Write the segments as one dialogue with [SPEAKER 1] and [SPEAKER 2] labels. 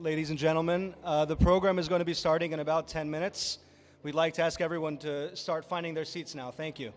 [SPEAKER 1] ladies and gentlemen. The program is going to be starting in about 10 minutes. We'd like to ask everyone to start finding their seats now. Thank you.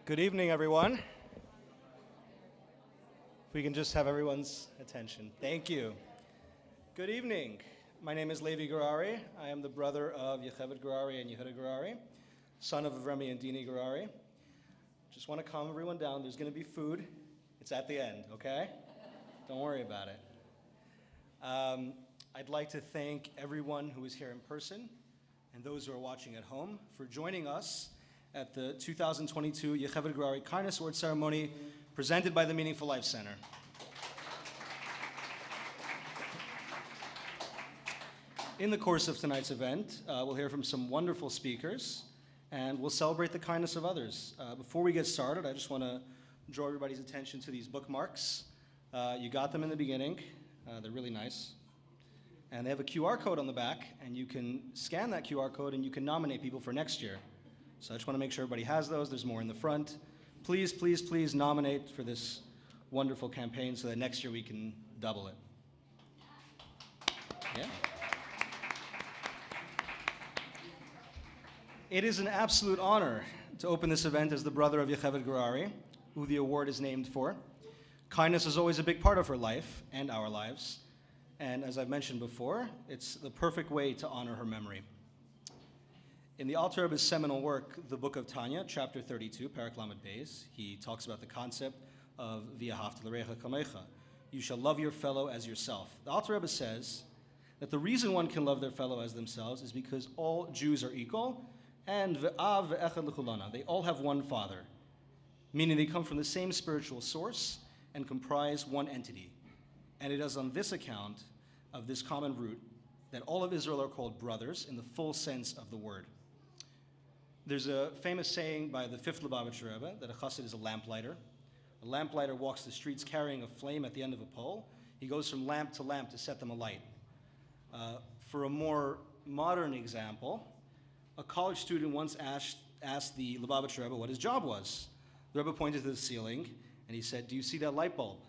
[SPEAKER 1] Good evening, everyone. If we can just have everyone's attention. Thank you. Good evening. My name is Levi Gourarie. I am the brother of Yocheved Gourarie and Yehuda Gourarie, son of Remy and Dini Gourarie. Just want to calm everyone down. There's going to be food. It's at the end, okay? Don't worry about it. I'd like to thank everyone who is here in person and those who are watching at home for joining us at the 2022 Yocheved Gourarie Kindness Award Ceremony presented by the Meaningful Life Center. In the course of tonight's event, we'll hear from some wonderful speakers, and we'll celebrate the kindness of others. Before we get started, I just want to draw everybody's attention to these bookmarks. You got them in the beginning. They're really nice. And they have a QR code on the back, and you can scan that QR code and you can nominate people for next year. So I just want to make sure everybody has those. There's more in the front. Please, please, please nominate for this wonderful campaign so that next year we can double it. Yeah. It is an absolute honor to open this event as the brother of Yocheved Gourarie, who the award is named for. Kindness is always a big part of her life and our lives. And as I've mentioned before, it's the perfect way to honor her memory. In the Alter Rebbe's seminal work, the Book of Tanya, chapter 32, Parak Lamed Beis, he talks about the concept of V'ahavta l'recha kamecha. You shall love your fellow as yourself. The Alter Rebbe says that the reason one can love their fellow as themselves is because all Jews are equal, and v'av v'echad l'chulana. They all have one father, meaning they come from the same spiritual source and comprise one entity. And it is on this account of this common root that all of Israel are called brothers in the full sense of the word. There's a famous saying by the fifth Lubavitcher Rebbe that a chassid is a lamplighter. A lamplighter walks the streets carrying a flame at the end of a pole. He goes from lamp to set them alight. For a more modern example, a college student once asked the Lubavitcher Rebbe what his job was. The Rebbe pointed to the ceiling and he said, "Do you see that light bulb?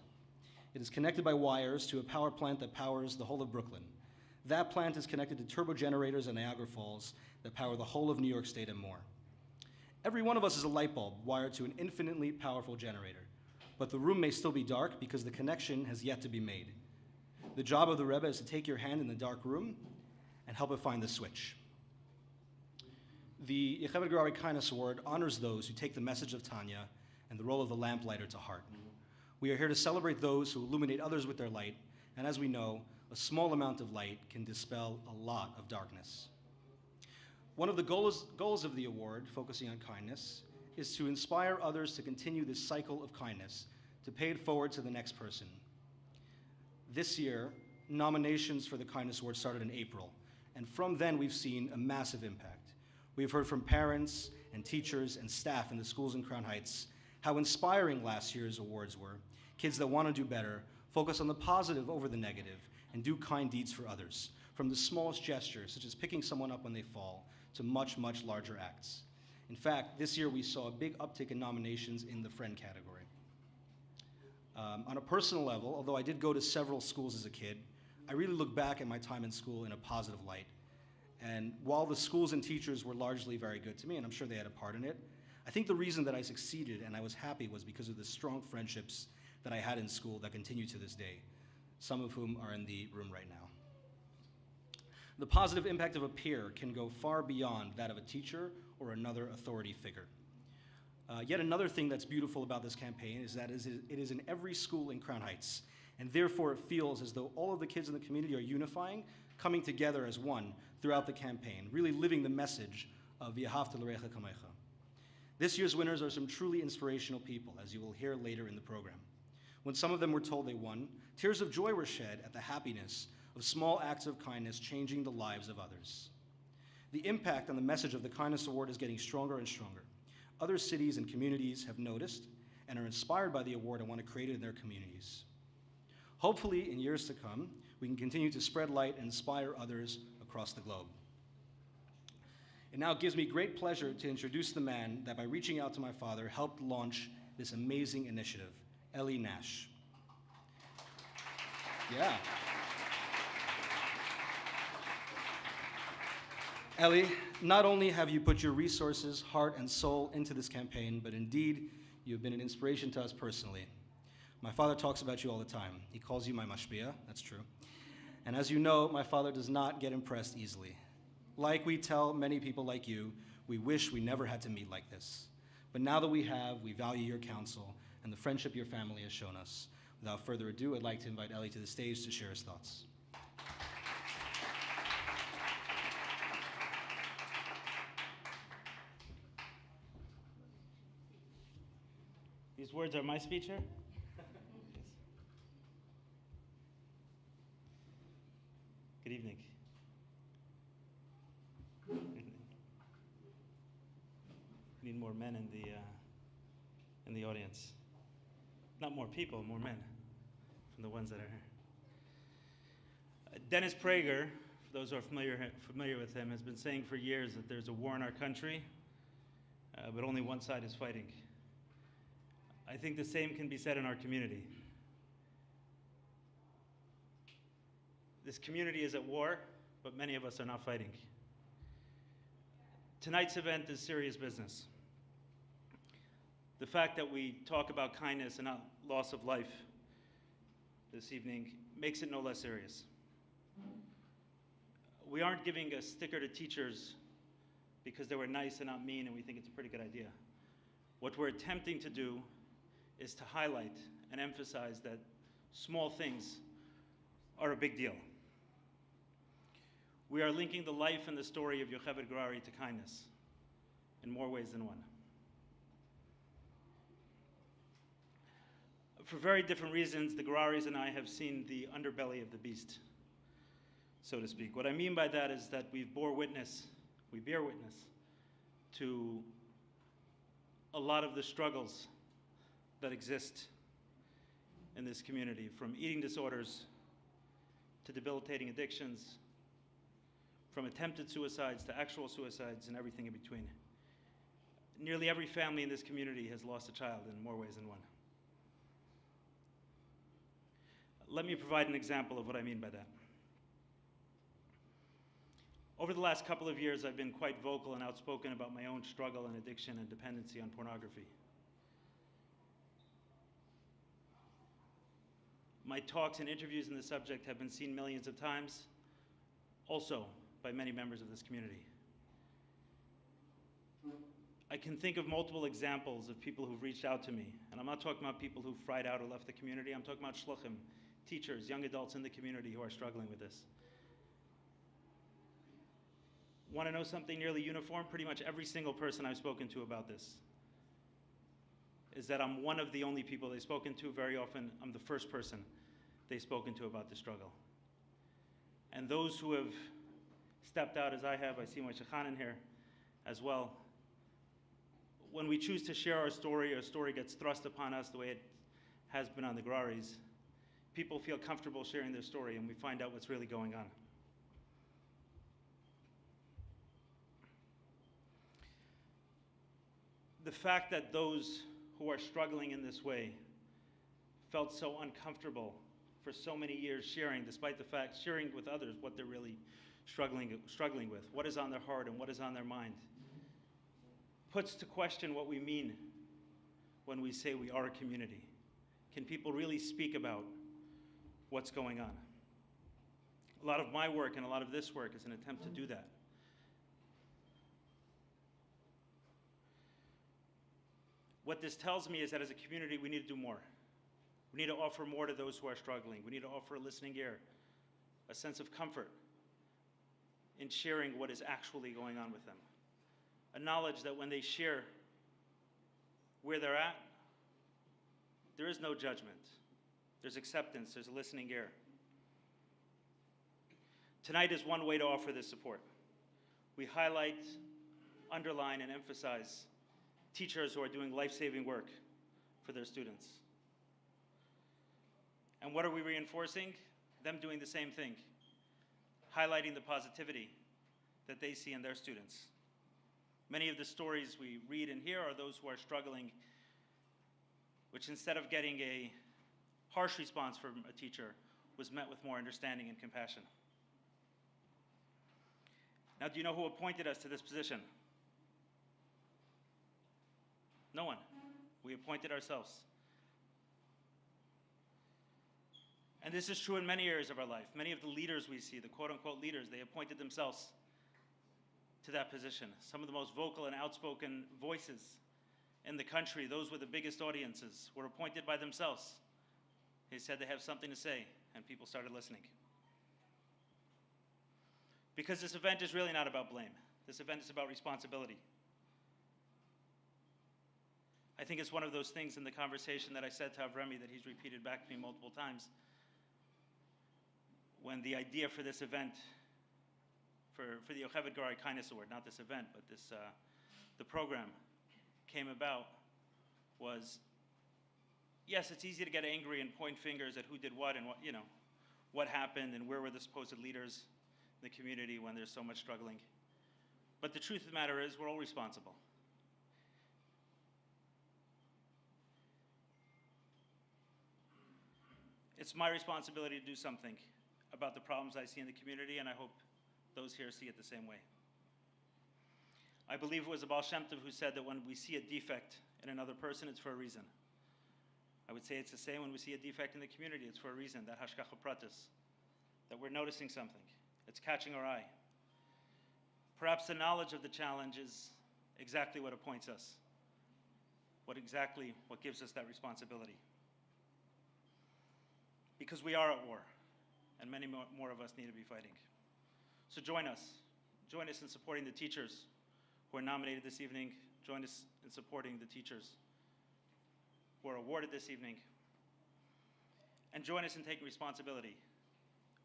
[SPEAKER 1] It is connected by wires to a power plant that powers the whole of Brooklyn. That plant is connected to turbo generators in Niagara Falls that power the whole of New York State and more. Every one of us is a light bulb wired to an infinitely powerful generator, but the room may still be dark because the connection has yet to be made. The job of the Rebbe is to take your hand in the dark room and help it find the switch." The Yocheved Gourarie Kindness Award honors those who take the message of Tanya and the role of the lamplighter to heart. We are here to celebrate those who illuminate others with their light, and as we know, a small amount of light can dispel a lot of darkness. One of the goals of the award, focusing on kindness, is to inspire others to continue this cycle of kindness, to pay it forward to the next person. This year, nominations for the Kindness Award started in April, and from then we've seen a massive impact. We've heard from parents and teachers and staff in the schools in Crown Heights how inspiring last year's awards were. Kids that want to do better, focus on the positive over the negative, and do kind deeds for others, from the smallest gestures, such as picking someone up when they fall, to much, much larger acts. In fact, this year we saw a big uptick in nominations in the friend category. On a personal level, although I did go to several schools as a kid, I really look back at my time in school in a positive light. And while the schools and teachers were largely very good to me, and I'm sure they had a part in it, I think the reason that I succeeded and I was happy was because of the strong friendships that I had in school that continue to this day, some of whom are in the room right now. The positive impact of a peer can go far beyond that of a teacher or another authority figure. Yet another thing that's beautiful about this campaign is that it is in every school in Crown Heights, and therefore it feels as though all of the kids in the community are unifying, coming together as one throughout the campaign, really living the message of V'ahavta l'recha kamecha. This year's winners are some truly inspirational people, as you will hear later in the program. When some of them were told they won, tears of joy were shed at the happiness of small acts of kindness changing the lives of others. The impact on the message of the Kindness Award is getting stronger and stronger. Other cities and communities have noticed and are inspired by the award and want to create it in their communities. Hopefully, in years to come, we can continue to spread light and inspire others across the globe. It now gives me great pleasure to introduce the man that, by reaching out to my father, helped launch this amazing initiative, Eli Nash. Yeah. Ellie, not only have you put your resources, heart, and soul into this campaign, but indeed, you have been an inspiration to us personally. My father talks about you all the time. He calls you my mashpia, that's true. And as you know, my father does not get impressed easily. Like we tell many people like you, we wish we never had to meet like this. But now that we have, we value your counsel and the friendship your family has shown us. Without further ado, I'd like to invite Ellie to the stage to share his thoughts.
[SPEAKER 2] These words are my speech here? Good evening. Need more men in the audience. Not more people, more men from the ones that are here. Dennis Prager, for those who are familiar with him, has been saying for years that there's a war in our country, but only one side is fighting. I think the same can be said in our community. This community is at war, but many of us are not fighting. Tonight's event is serious business. The fact that we talk about kindness and not loss of life this evening makes it no less serious. We aren't giving a sticker to teachers because they were nice and not mean and we think it's a pretty good idea. What we're attempting to do is to highlight and emphasize that small things are a big deal. We are linking the life and the story of Yocheved Gourarie to kindness in more ways than one. For very different reasons, the Gouraries and I have seen the underbelly of the beast, so to speak. What I mean by that is that we bear witness to a lot of the struggles that exist in this community, from eating disorders to debilitating addictions, from attempted suicides to actual suicides and everything in between. Nearly every family in this community has lost a child in more ways than one. Let me provide an example of what I mean by that. Over the last couple of years, I've been quite vocal and outspoken about my own struggle and addiction and dependency on pornography. My talks and interviews in the subject have been seen millions of times, also by many members of this community. I can think of multiple examples of people who've reached out to me, and I'm not talking about people who've fried out or left the community. I'm talking about shluchim, teachers, young adults in the community who are struggling with this. Want to know something nearly uniform? Pretty much every single person I've spoken to about this is that I'm one of the only people they've spoken to. Very often, I'm the first person they've spoken to about the struggle. And those who have stepped out, as I have, I see my shechan in here as well. When we choose to share our story gets thrust upon us the way it has been on the Gouraries. People feel comfortable sharing their story, and we find out what's really going on. The fact that those who are struggling in this way felt so uncomfortable for so many years sharing, despite the fact, sharing with others what they're really struggling with, what is on their heart and what is on their mind, puts to question what we mean when we say we are a community. Can people really speak about what's going on? A lot of my work and a lot of this work is an attempt to do that. What this tells me is that as a community, we need to do more. We need to offer more to those who are struggling. We need to offer a listening ear, a sense of comfort in sharing what is actually going on with them. A knowledge that when they share where they're at, there is no judgment. There's acceptance, there's a listening ear. Tonight is one way to offer this support. We highlight, underline, and emphasize teachers who are doing life-saving work for their students. And what are we reinforcing? Them doing the same thing, highlighting the positivity that they see in their students. Many of the stories we read and hear are those who are struggling, which instead of getting a harsh response from a teacher, was met with more understanding and compassion. Now, do you know who appointed us to this position? No one. We appointed ourselves. And this is true in many areas of our life. Many of the leaders we see, the quote-unquote leaders, they appointed themselves to that position. Some of the most vocal and outspoken voices in the country, those with the biggest audiences, were appointed by themselves. They said they have something to say, and people started listening. Because this event is really not about blame. This event is about responsibility. I think it's one of those things in the conversation that I said to Avremi that he's repeated back to me multiple times. When the idea for this event, for the Yocheved Gourarie Kindness Award, not this event, but this, the program came about, was, yes, it's easy to get angry and point fingers at who did what and what, you know, what happened and where were the supposed leaders in the community when there's so much struggling. But the truth of the matter is we're all responsible. It's my responsibility to do something about the problems I see in the community, and I hope those here see it the same way. I believe it was the Baal Shem Tov who said that when we see a defect in another person, it's for a reason. I would say it's the same when we see a defect in the community, it's for a reason, that hashgacha pratis, that we're noticing something. It's catching our eye. Perhaps the knowledge of the challenge is exactly what appoints us, what gives us that responsibility. Because we are at war, and many more of us need to be fighting. So join us. Join us in supporting the teachers who are nominated this evening. Join us in supporting the teachers who are awarded this evening. And join us in taking responsibility,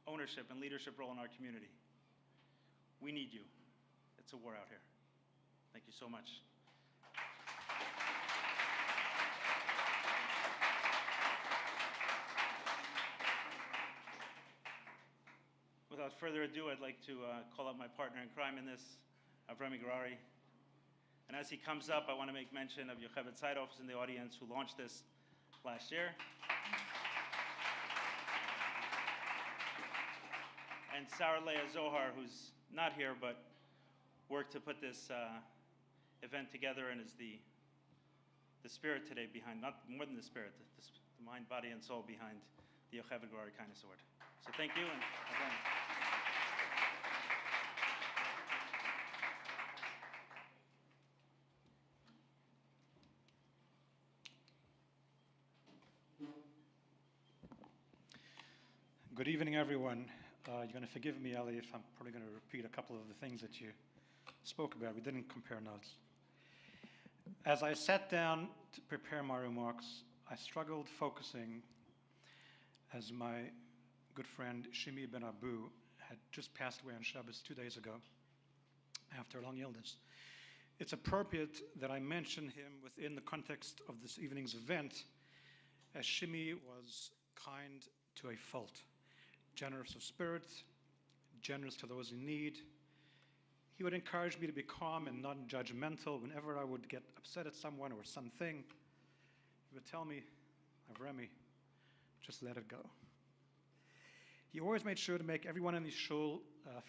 [SPEAKER 2] ownership, and leadership role in our community. We need you. It's a war out here. Thank you so much. Without further ado, I'd like to call out my partner in crime in this, Avremi Gourarie. And as he comes up, I want to make mention of Yocheved's side office in the audience who launched this last year. And Sarah Leah Zohar, who's not here, but worked to put this event together and is the spirit today behind, not more than the spirit, the mind, body, and soul behind the Yocheved Gourarie Kindness Award. So thank you, and Avremi.
[SPEAKER 3] Good evening, everyone. You're going to forgive me, Ali, if I'm probably going to repeat a couple of the things that you spoke about. We didn't compare notes. As I sat down to prepare my remarks, I struggled focusing as my good friend Shimi Ben Abu had just passed away on Shabbos 2 days ago after a long illness. It's appropriate that I mention him within the context of this evening's event, as Shimi was kind to a fault. Generous of spirit, generous to those in need. He would encourage me to be calm and non-judgmental whenever I would get upset at someone or something. He would tell me, Avremi, just let it go. He always made sure to make everyone in the shul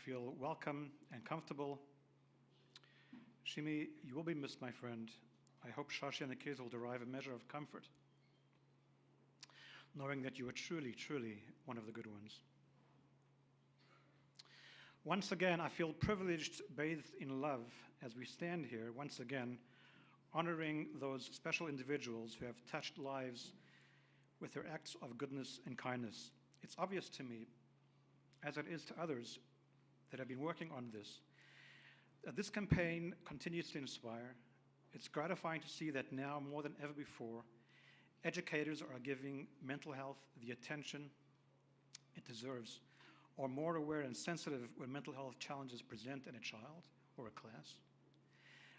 [SPEAKER 3] feel welcome and comfortable. Shimi, you will be missed, my friend. I hope Shashi and the kids will derive a measure of comfort, knowing that you are truly, truly one of the good ones. Once again, I feel privileged, bathed in love, as we stand here, once again, honoring those special individuals who have touched lives with their acts of goodness and kindness. It's obvious to me, as it is to others that have been working on this, that this campaign continues to inspire. It's gratifying to see that now, more than ever before, educators are giving mental health the attention it deserves, are more aware and sensitive when mental health challenges present in a child or a class,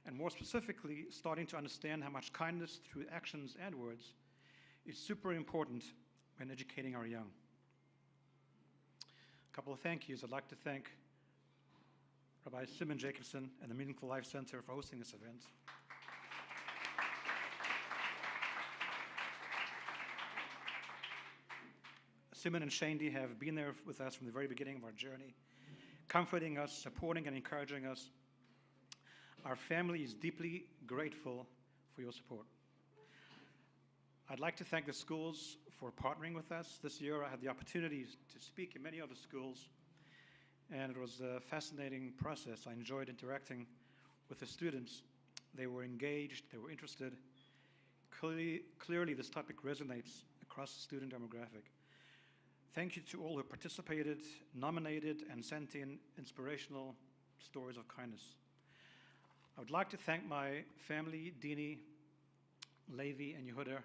[SPEAKER 3] and more specifically, starting to understand how much kindness through actions and words is super important when educating our young. A couple of thank yous. I'd like to thank Rabbi Simon Jacobson and the Meaningful Life Center for hosting this event. Simon and Shandy have been there with us from the very beginning of our journey, comforting us, supporting and encouraging us. Our family is deeply grateful for your support. I'd like to thank the schools for partnering with us. This year I had the opportunity to speak in many other schools, and it was a fascinating process. I enjoyed interacting with the students. They were engaged, they were interested. Clearly this topic resonates across the student demographic. Thank you to all who participated, nominated, and sent in inspirational stories of kindness. I would like to thank my family, Dini, Levi, and Yehuda,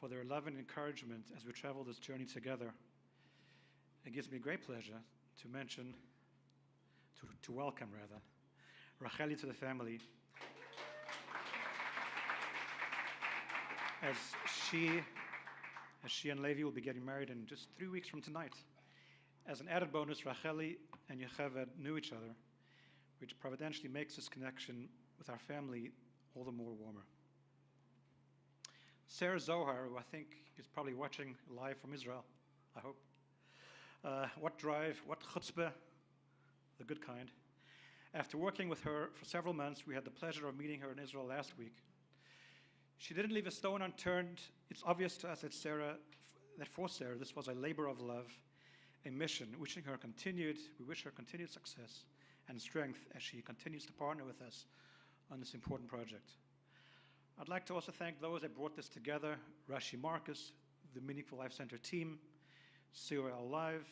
[SPEAKER 3] for their love and encouragement as we travel this journey together. It gives me great pleasure to welcome Racheli to the family, as she and Levi will be getting married in just 3 weeks from tonight. As an added bonus, Racheli and Yocheved knew each other, which providentially makes this connection with our family all the more warmer. Sarah Zohar, who I think is probably watching live from Israel, I hope. What drive, what chutzpah, the good kind. After working with her for several months, we had the pleasure of meeting her in Israel last week. She didn't leave a stone unturned. It's obvious to us that for Sarah, this was a labor of love, a mission. We wish her continued success and strength as she continues to partner with us on this important project. I'd like to also thank those that brought this together: Rashi Marcus, the Meaningful Life Center team, COL Live,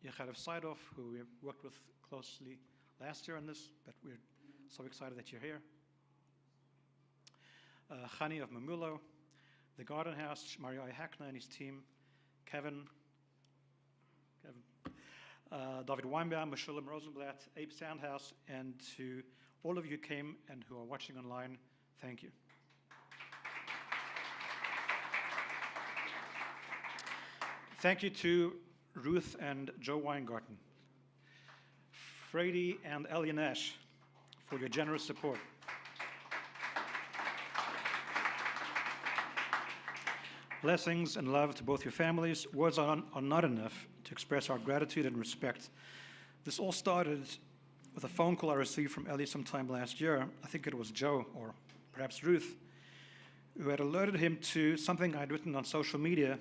[SPEAKER 3] Yocheved Seidov, who we worked with closely last year on this, but we're so excited that you're here. Chani of Mamulo, the Garden House, Mario Hackner and his team, Kevin, David Weinbaum, Meshulam Rosenblatt, Abe Soundhouse, and to all of you who came and who are watching online, thank you. Thank you to Ruth and Joe Weingarten, Frady and Ellie Nash for your generous support. Blessings and love to both your families. Words are not enough to express our gratitude and respect. This all started with a phone call I received from Ellie sometime last year. I think it was Joe, or perhaps Ruth, who had alerted him to something I'd written on social media.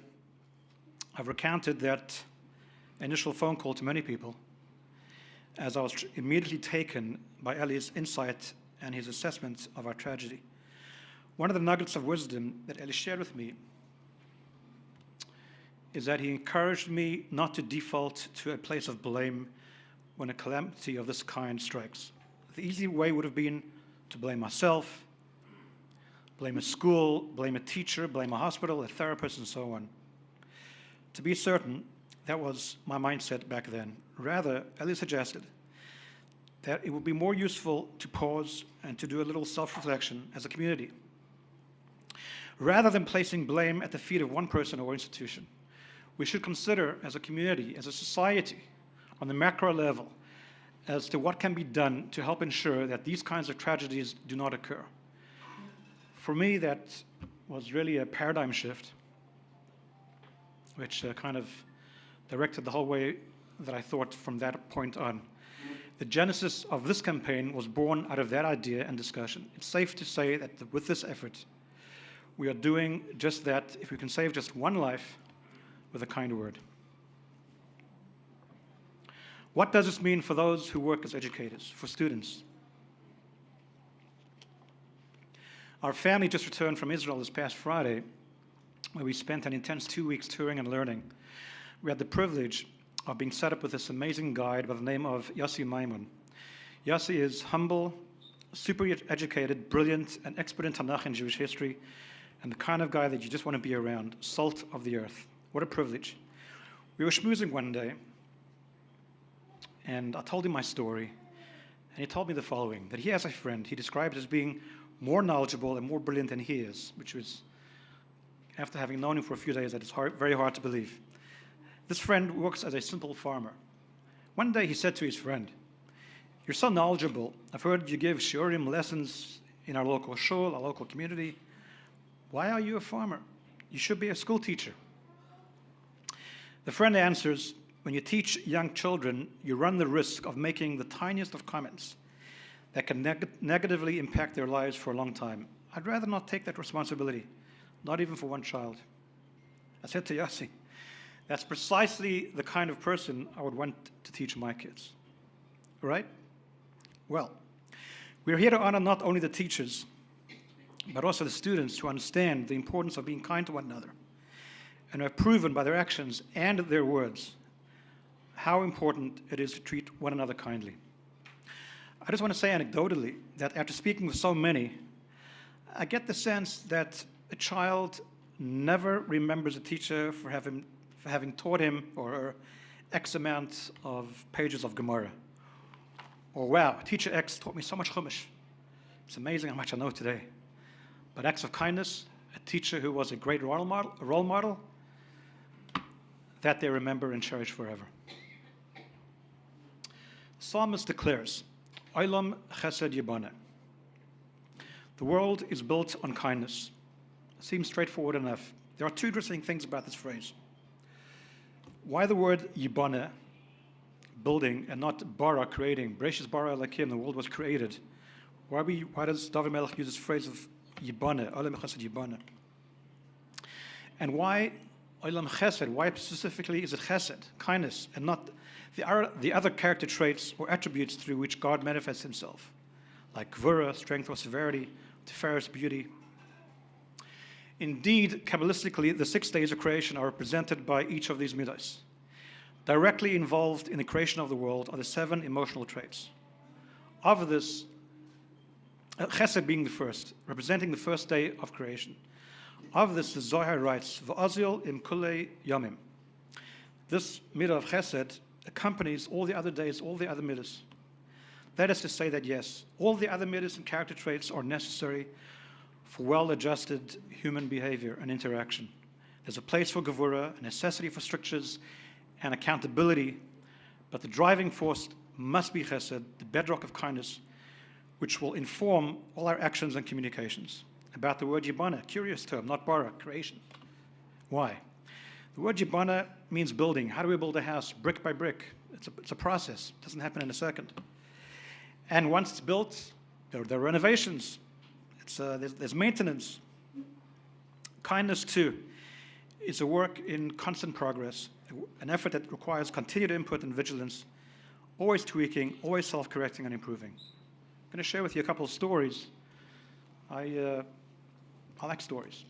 [SPEAKER 3] I've recounted that initial phone call to many people, as I was immediately taken by Ellie's insight and his assessment of our tragedy. One of the nuggets of wisdom that Ellie shared with me is that he encouraged me not to default to a place of blame when a calamity of this kind strikes. The easy way would have been to blame myself, blame a school, blame a teacher, blame a hospital, a therapist, and so on. To be certain, that was my mindset back then. Rather, Ellie suggested that it would be more useful to pause and to do a little self-reflection as a community, rather than placing blame at the feet of one person or institution. We should consider as a community, as a society, on the macro level, as to what can be done to help ensure that these kinds of tragedies do not occur. For me, that was really a paradigm shift, which kind of directed the whole way that I thought from that point on. The genesis of this campaign was born out of that idea and discussion. It's safe to say that with this effort, we are doing just that. If we can save just one life with a kind word. What does this mean for those who work as educators, for students? Our family just returned from Israel this past Friday, where we spent an intense 2 weeks touring and learning. We had the privilege of being set up with this amazing guide by the name of Yossi Maimon. Yossi is humble, super educated, brilliant, and expert in Tanakh and Jewish history, and the kind of guy that you just want to be around, salt of the earth. What a privilege. We were schmoozing one day, and I told him my story, and he told me the following, that he has a friend he described as being more knowledgeable and more brilliant than he is, which was, after having known him for a few days, that it's very hard to believe. This friend works as a simple farmer. One day he said to his friend, "You're so knowledgeable. I've heard you give shiurim lessons in our local shul, our local community. Why are you a farmer? You should be a school teacher." The friend answers when you teach young children, you run the risk of making the tiniest of comments that can negatively impact their lives for a long time. I'd rather not take that responsibility, not even for one child. I said to Yossi, that's precisely the kind of person I would want to teach my kids. Right? Well, we're here to honor not only the teachers, but also the students who understand the importance of being kind to one another and have proven by their actions and their words how important it is to treat one another kindly. I just want to say anecdotally that after speaking with so many, I get the sense that a child never remembers a teacher for having taught him or her X amount of pages of Gemara. Or, wow, teacher X taught me so much Chumash. It's amazing how much I know today. But acts of kindness, a teacher who was a great role model, that they remember and cherish forever. The psalmist declares, Olam chesed yibana. The world is built on kindness. It seems straightforward enough. There are two interesting things about this phrase. Why the word yibana, building, and not bara, creating? Bereshis bara Elokim, the world was created. Why does David Melech use this phrase of yibana, Olam chesed yibana? And why Olam chesed? Why specifically is it chesed, kindness, and not the other character traits or attributes through which God manifests himself, like Gourarie, strength or severity, Tiferes, beauty? Indeed, Kabbalistically, the 6 days of creation are represented by each of these midos. Directly involved in the creation of the world are the 7 emotional traits. Of this, chesed being the first, representing the first day of creation. Of this, the Zohar writes, V'azil im kulei yomim. This midah of chesed accompanies all the other days, all the other midas. That is to say that, yes, all the other midas and character traits are necessary for well-adjusted human behavior and interaction. There's a place for gevura, a necessity for strictures and accountability, but the driving force must be chesed, the bedrock of kindness, which will inform all our actions and communications. About the word yibana, curious term, not bara, creation. Why? The word yibana means building. How do we build a house? Brick by brick. It's a process. It doesn't happen in a second. And once it's built, there are renovations. There's maintenance. Kindness, too, is a work in constant progress, an effort that requires continued input and vigilance, always tweaking, always self-correcting and improving. I'm going to share with you a couple of stories. I like stories.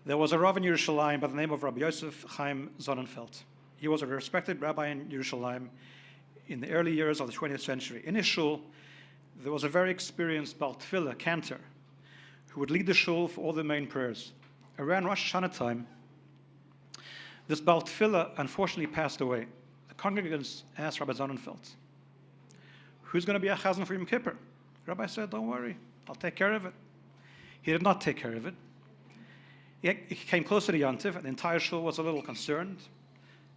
[SPEAKER 3] There was a Rav in Yerushalayim by the name of Rabbi Yosef Chaim Sonnenfeld. He was a respected rabbi in Yerushalayim in the early years of the 20th century. In his shul, there was a very experienced Baal Tefillah, cantor, who would lead the shul for all the main prayers. Around Rosh Hashanah time, this Baal Tefillah unfortunately passed away. The congregants asked Rabbi Sonnenfeld, who's going to be a chazan for Yom Kippur? The rabbi said, don't worry, I'll take care of it. He did not take care of it. He came closer to Yantiv, and the entire shul was a little concerned.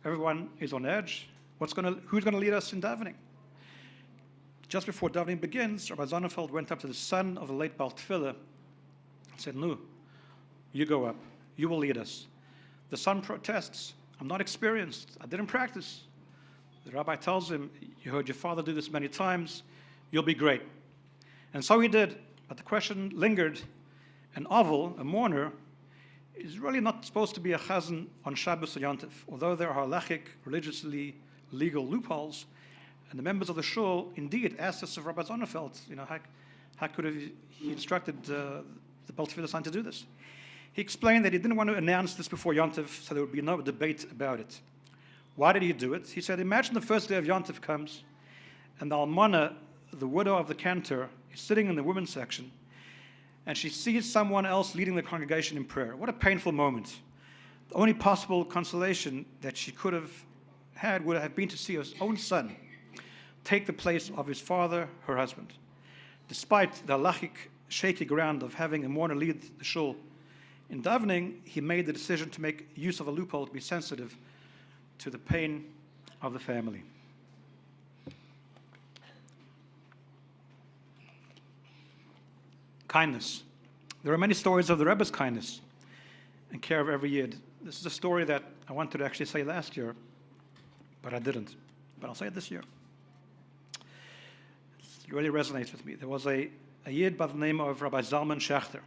[SPEAKER 3] Everyone is on edge. Who's going to lead us in davening? Just before davening begins, Rabbi Sonnenfeld went up to the son of the late Baal Tefillah and said, no, you go up. You will lead us. The son protests. I'm not experienced. I didn't practice. The rabbi tells him, you heard your father do this many times. You'll be great. And so he did. But the question lingered. An oval, a mourner, is really not supposed to be a chazan on Shabbos or Yontif. Although there are halachic, religiously legal loopholes, and the members of the shul indeed asked us of Rabbi Sonnenfeld, how could he instructed the Baal Tefillah son to do this? He explained that he didn't want to announce this before Yontif, so there would be no debate about it. Why did he do it? He said, imagine the first day of Yontif comes, and the almana, the widow of the cantor, is sitting in the women's section, and she sees someone else leading the congregation in prayer. What a painful moment. The only possible consolation that she could have had would have been to see her own son take the place of his father, her husband. Despite the halachic shaky ground of having a mourner lead the shul, in davening, he made the decision to make use of a loophole to be sensitive to the pain of the family. Kindness. There are many stories of the Rebbe's kindness and care of every Yid. This is a story that I wanted to actually say last year, but I didn't. But I'll say it this year. It really resonates with me. There was a Yid by the name of Rabbi Zalman Schachter.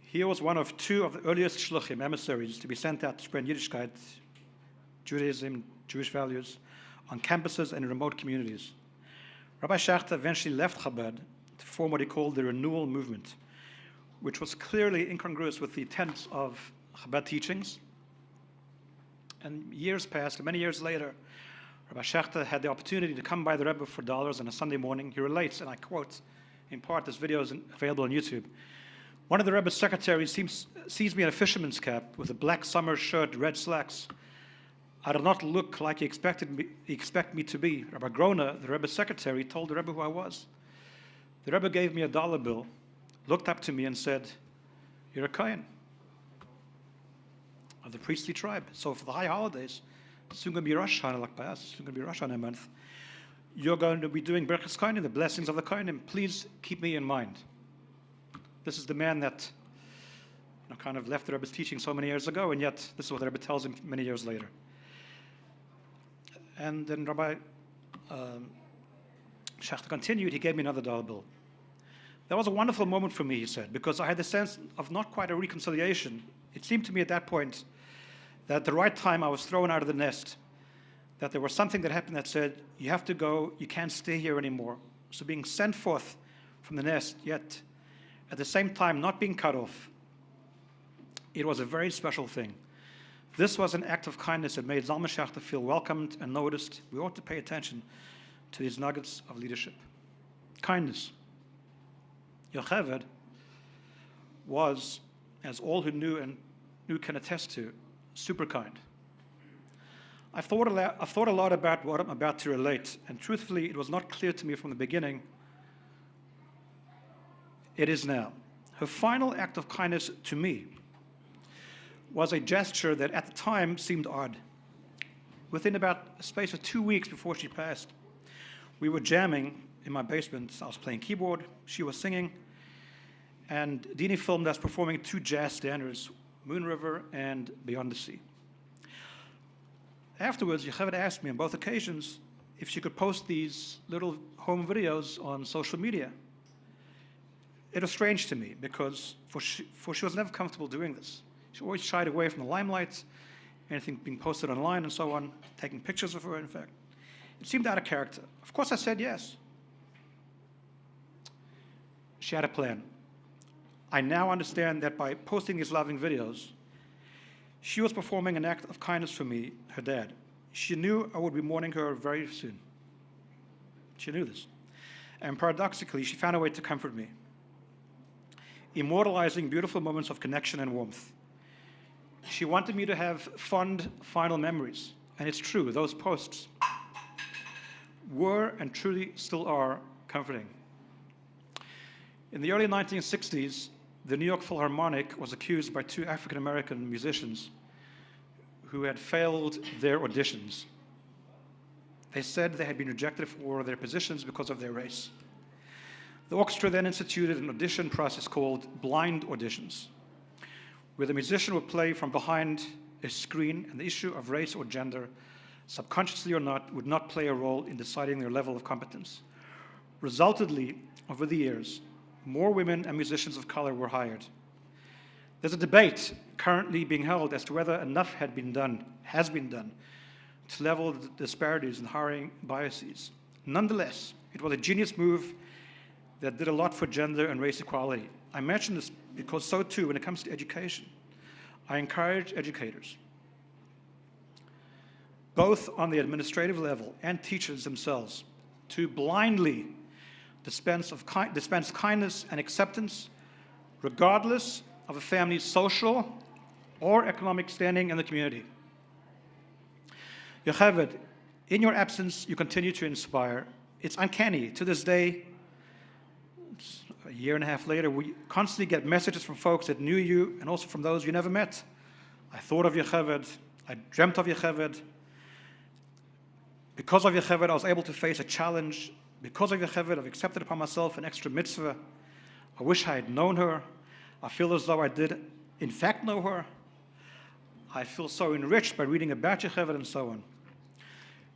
[SPEAKER 3] He was one of two of the earliest shluchim, emissaries, to be sent out to spread Yiddishkeit, Judaism, Jewish values, on campuses and in remote communities. Rabbi Schachter eventually left Chabad to form what he called the renewal movement, which was clearly incongruous with the tenets of Chabad teachings. And years passed, and many years later, Rabbi Schachter had the opportunity to come by the Rebbe for dollars on a Sunday morning. He relates, and I quote, in part, this video is available on YouTube. One of the Rebbe's secretaries sees me in a fisherman's cap with a black summer shirt, red slacks. I did not look like he expected me to be. Rabbi Grona, the Rebbe's secretary, told the Rebbe who I was. The Rebbe gave me a $1 bill, looked up to me and said, "You're a Kohen of the priestly tribe. So for the high holidays, soon going to be Rosh Hashanah, like by us, soon going to be Rosh Hashanah month, you're going to be doing Berachas Kohanim, the blessings of the Kohanim. Please keep me in mind." This is the man that kind of left the Rebbe's teaching so many years ago, and yet this is what the Rebbe tells him many years later. And then Rabbi Schachter continued, he gave me another $1 bill. That was a wonderful moment for me, he said, because I had the sense of not quite a reconciliation. It seemed to me at that point that at the right time I was thrown out of the nest, that there was something that happened that said, you have to go, you can't stay here anymore. So being sent forth from the nest, yet at the same time not being cut off, it was a very special thing. This was an act of kindness that made Zalman Schachter feel welcomed and noticed. We ought to pay attention to these nuggets of leadership. Kindness. Yocheved was, as all who knew can attest to, super kind. I've thought a lot about what I'm about to relate, and truthfully, it was not clear to me from the beginning. It is now. Her final act of kindness to me was a gesture that at the time seemed odd. Within about a space of 2 weeks before she passed, we were jamming in my basement. I was playing keyboard, she was singing, and Dini filmed us performing 2 jazz standards, Moon River and Beyond the Sea. Afterwards, Yocheved asked me on both occasions if she could post these little home videos on social media. It was strange to me because she was never comfortable doing this. She always shied away from the limelight, anything being posted online and so on, taking pictures of her, in fact. It seemed out of character. Of course, I said yes. She had a plan. I now understand that by posting these loving videos, she was performing an act of kindness for me, her dad. She knew I would be mourning her very soon. She knew this. And paradoxically, she found a way to comfort me, immortalizing beautiful moments of connection and warmth. She wanted me to have fond, final memories. And it's true, those posts were and truly still are comforting. In the early 1960s, the New York Philharmonic was accused by 2 African-American musicians who had failed their auditions. They said they had been rejected for their positions because of their race. The orchestra then instituted an audition process called blind auditions, where the musician would play from behind a screen, and the issue of race or gender, subconsciously or not, would not play a role in deciding their level of competence. Resultantly, over the years, more women and musicians of color were hired. There's a debate currently being held as to whether enough has been done, to level the disparities in hiring biases. Nonetheless, it was a genius move that did a lot for gender and race equality. I mention this because so too, when it comes to education, I encourage educators, both on the administrative level and teachers themselves, to blindly dispense kindness and acceptance, regardless of a family's social or economic standing in the community. Yocheved, in your absence, you continue to inspire. It's uncanny. To this day, a year and a half later, we constantly get messages from folks that knew you and also from those you never met. I thought of Yocheved. I dreamt of Yocheved. Because of Yocheved, I was able to face a challenge. Because of Yocheved, I've accepted upon myself an extra mitzvah. I wish I had known her. I feel as though I did, in fact, know her. I feel so enriched by reading about Yocheved and so on.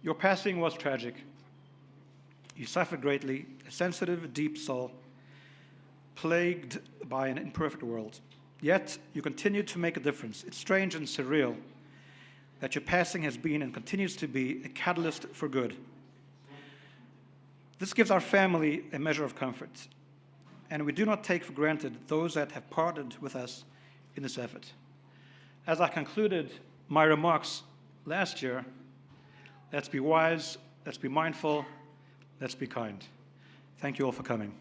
[SPEAKER 3] Your passing was tragic. You suffered greatly, a sensitive, deep soul, plagued by an imperfect world. Yet, you continued to make a difference. It's strange and surreal that your passing has been and continues to be a catalyst for good. This gives our family a measure of comfort, and we do not take for granted those that have partnered with us in this effort. As I concluded my remarks last year, let's be wise, let's be mindful, let's be kind. Thank you all for coming.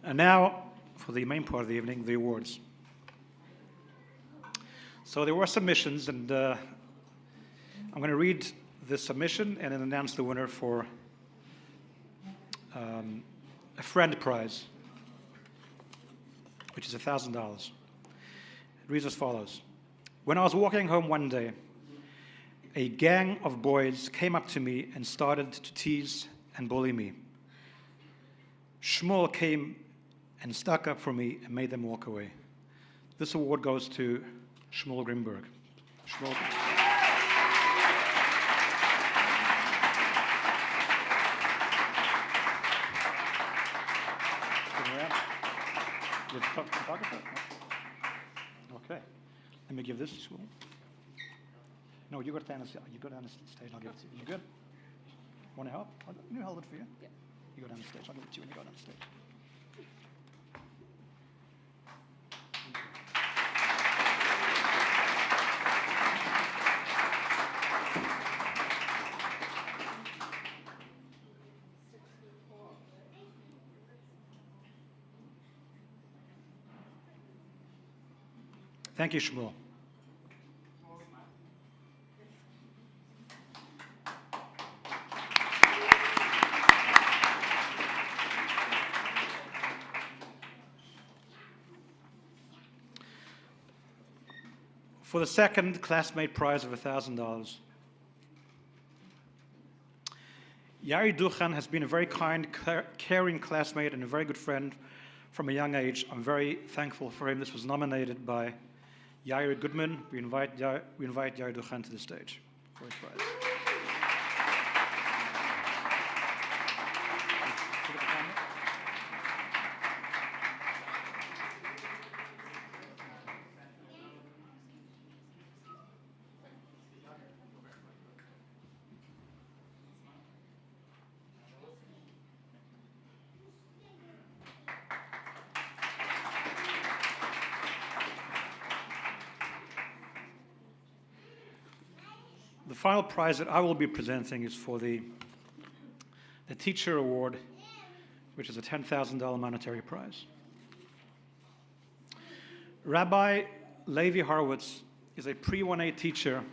[SPEAKER 3] And now, for the main part of the evening, the awards. So there were submissions, and I'm going to read the submission and then announce the winner for a friend prize, which is $1,000. It reads as follows. When I was walking home one day, a gang of boys came up to me and started to tease and bully me. Shmuel came and stuck up for me and made them walk away. This award goes to Shmuel Grimberg. Shmuel. You're the photographer? Okay. Let me give this to Shmuel. No, you go down the stage. I'll give it to you. You good? Want to help? Let me hold it for you. Yeah. You go down the stage. I'll give it to you when you go down the stage. Thank you, Shmuel. For the second classmate prize of $1,000, Yari Duchan has been a very kind, caring classmate and a very good friend from a young age. I'm very thankful for him. This was nominated by Yair Goodman. We invite Yair Duchan to the stage for his prize. The final prize that I will be presenting is for the Teacher Award, which is a $10,000 monetary prize. Rabbi Levi Horowitz is a pre-1A teacher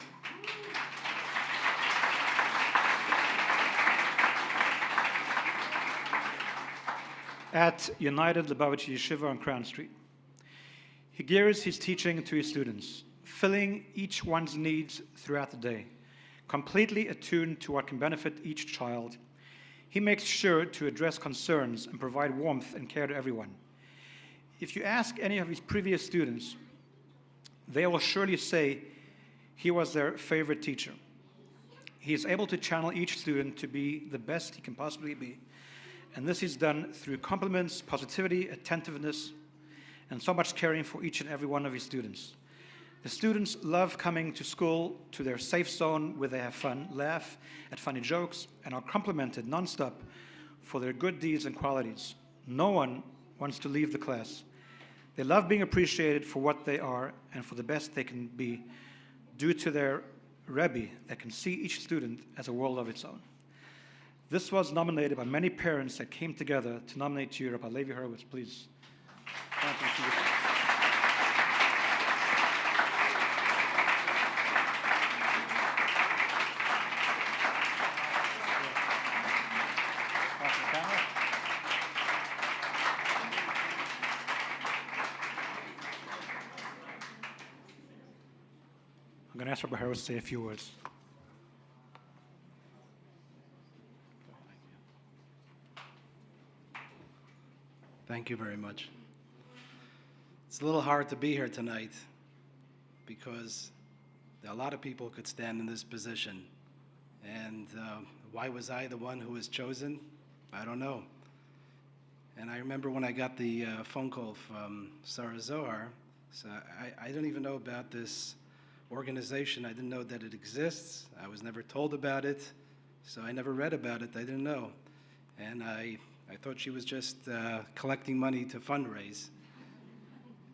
[SPEAKER 3] at United Lubavitch Yeshiva on Crown Street. He gears his teaching to his students, filling each one's needs throughout the day, completely attuned to what can benefit each child. He makes sure to address concerns and provide warmth and care to everyone. If you ask any of his previous students, they will surely say he was their favorite teacher. He is able to channel each student to be the best he can possibly be, and this is done through compliments, positivity, attentiveness, and so much caring for each and every one of his students. The students love coming to school, to their safe zone where they have fun, laugh at funny jokes, and are complimented nonstop for their good deeds and qualities. No one wants to leave the class. They love being appreciated for what they are and for the best they can be due to their Rebbe that can see each student as a world of its own. This was nominated by many parents that came together to nominate you, Rabbi Levi Horowitz, please. I'm going to ask Rabbi Horowitz to say a few words.
[SPEAKER 4] Thank you very much. It's a little hard to be here tonight because a lot of people could stand in this position. And why was I the one who was chosen? I don't know. And I remember when I got the phone call from Sarah Zohar, so I didn't even know about this organization. I didn't know that it exists. I was never told about it, so I never read about it. I didn't know. And I thought she was just collecting money to fundraise.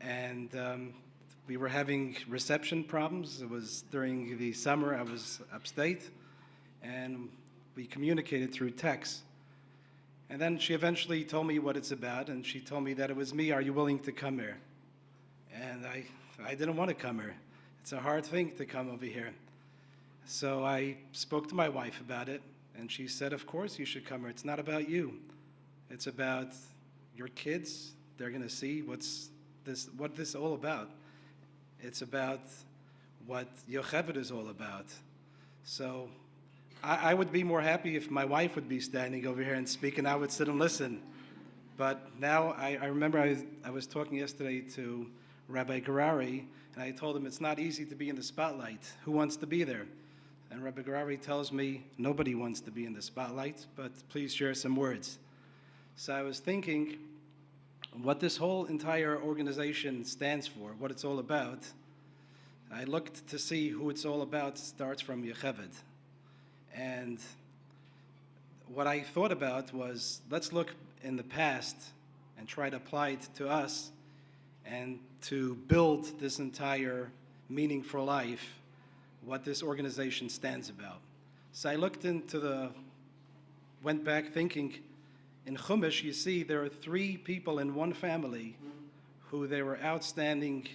[SPEAKER 4] And we were having reception problems. It was during the summer. I was upstate, and we communicated through text. And then she eventually told me what it's about, and she told me that it was me. Are you willing to come here? And I didn't want to come here. It's a hard thing to come over here. So I spoke to my wife about it, and she said, of course you should come here. It's not about you. It's about your kids. They're going to see what this is all about. It's about what Yocheved is all about. So I would be more happy if my wife would be standing over here and speak, and I would sit and listen. But now I remember I was talking yesterday to Rabbi Gourarie, and I told him it's not easy to be in the spotlight. Who wants to be there? And Rabbi Gourarie tells me nobody wants to be in the spotlight, but please share some words. So I was thinking what this whole entire organization stands for, what it's all about. I looked to see who it's all about. Starts from Yocheved. And what I thought about was, let's look in the past and try to apply it to us and to build this entire meaningful life, what this organization stands about. So I went back thinking, in Chumash, you see there are 3 people in one family who they were outstanding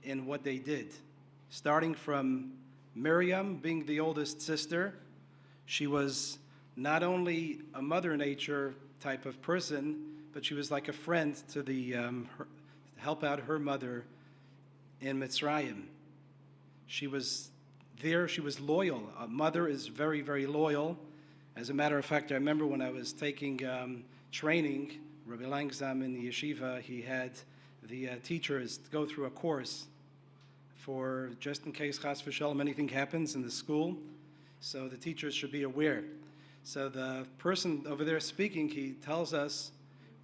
[SPEAKER 4] in what they did. Starting from Miriam being the oldest sister, she was not only a mother nature type of person, but she was like a friend to help out her mother in Mitzrayim. She was there, she was loyal. A mother is very, very loyal. As a matter of fact, I remember when I was taking training, Rabbi Langzam in the yeshiva, he had the teachers go through a course for just in case chas v'shalom anything happens in the school. So the teachers should be aware. So the person over there speaking, he tells us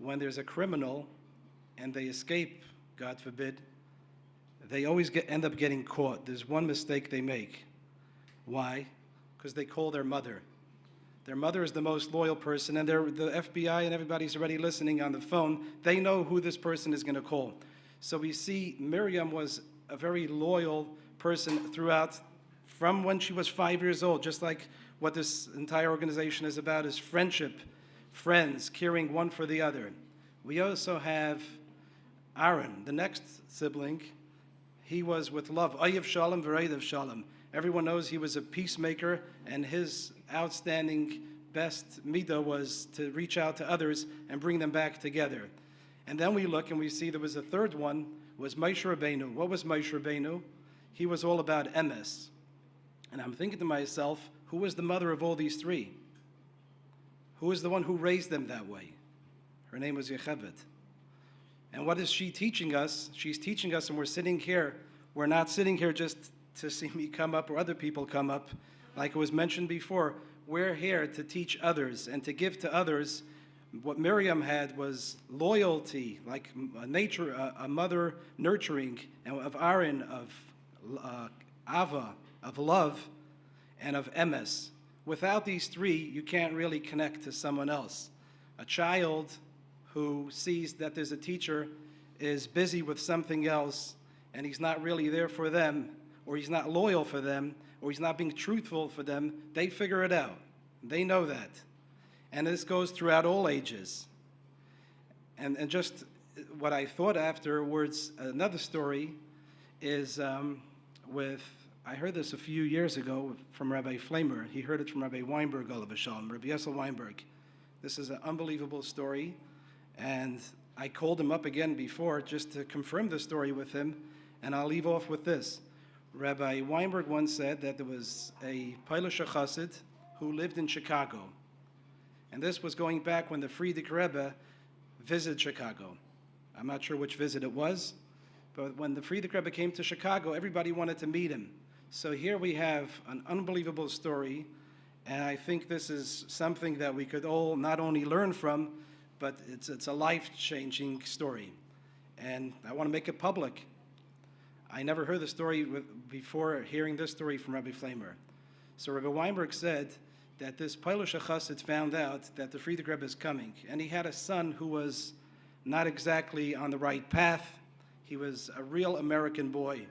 [SPEAKER 4] when there's a criminal and they escape, God forbid, they always end up getting caught. There's one mistake they make. Why? Because they call their mother. Their mother is the most loyal person, and the FBI and everybody's already listening on the phone. They know who this person is going to call. So we see Miriam was a very loyal person throughout, from when she was 5 years old, just like what this entire organization is about, is friendship, friends, caring one for the other. We also have Aaron, the next sibling. He was with love. Oyev Shalom v'Reidev Shalom. Everyone knows he was a peacemaker, and his outstanding best midah was to reach out to others and bring them back together. And then we look and we see there was a third one, was Moshe Rabbeinu. What was Moshe Rabbeinu? He was all about emes. And I'm thinking to myself, who was the mother of all these 3? Who was the one who raised them that way? Her name was Yocheved. And what is she teaching us? She's teaching us, and we're sitting here. We're not sitting here just to see me come up or other people come up. Like it was mentioned before, we're here to teach others and to give to others. What Miriam had was loyalty, like a mother nurturing, and of Aaron, of Ava, of love, and of emes. Without these 3, you can't really connect to someone else. A child who sees that there's a teacher is busy with something else, and he's not really there for them, or he's not loyal for them, or he's not being truthful for them, they figure it out. They know that. And this goes throughout all ages. And just what I thought afterwards, another story is I heard this a few years ago from Rabbi Flamer. He heard it from Rabbi Weinberg, Rabbi Yessel Weinberg. This is an unbelievable story. And I called him up again before just to confirm the story with him. And I'll leave off with this. Rabbi Weinberg once said that there was a Polish Chassid who lived in Chicago. And this was going back when the Frierdiker Rebbe visit Chicago. I'm not sure which visit it was, but when the Frierdiker Rebbe came to Chicago, everybody wanted to meet him. So here we have an unbelievable story, and I think this is something that we could all not only learn from, but it's a life-changing story. And I want to make it public. I never heard the story before hearing this story from Rabbi Flamer. So Rabbi Weinberg said that this Polish chassid found out that the Frierdiker Rebbe is coming, and he had a son who was not exactly on the right path. He was a real American boy,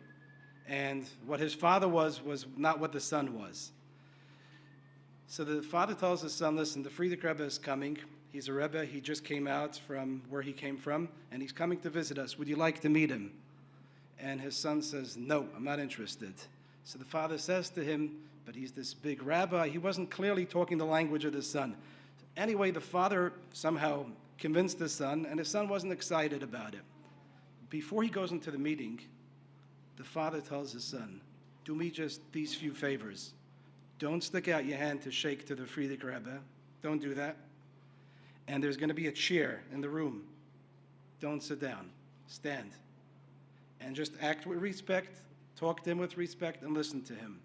[SPEAKER 4] and what his father was not what the son was. So the father tells his son, listen, the Frierdiker Rebbe is coming. He's a Rebbe. He just came out from where he came from, and he's coming to visit us. Would you like to meet him? And his son says, no, I'm not interested. So the father says to him, but he's this big rabbi. He wasn't clearly talking the language of the son. Anyway, the father somehow convinced the son, and his son wasn't excited about it. Before he goes into the meeting, the father tells his son, do me just these few favors. Don't stick out your hand to shake to the Frierdiker Rebbe. Don't do that. And there's going to be a chair in the room. Don't sit down. Stand. And just act with respect, talk to him with respect, and listen to him.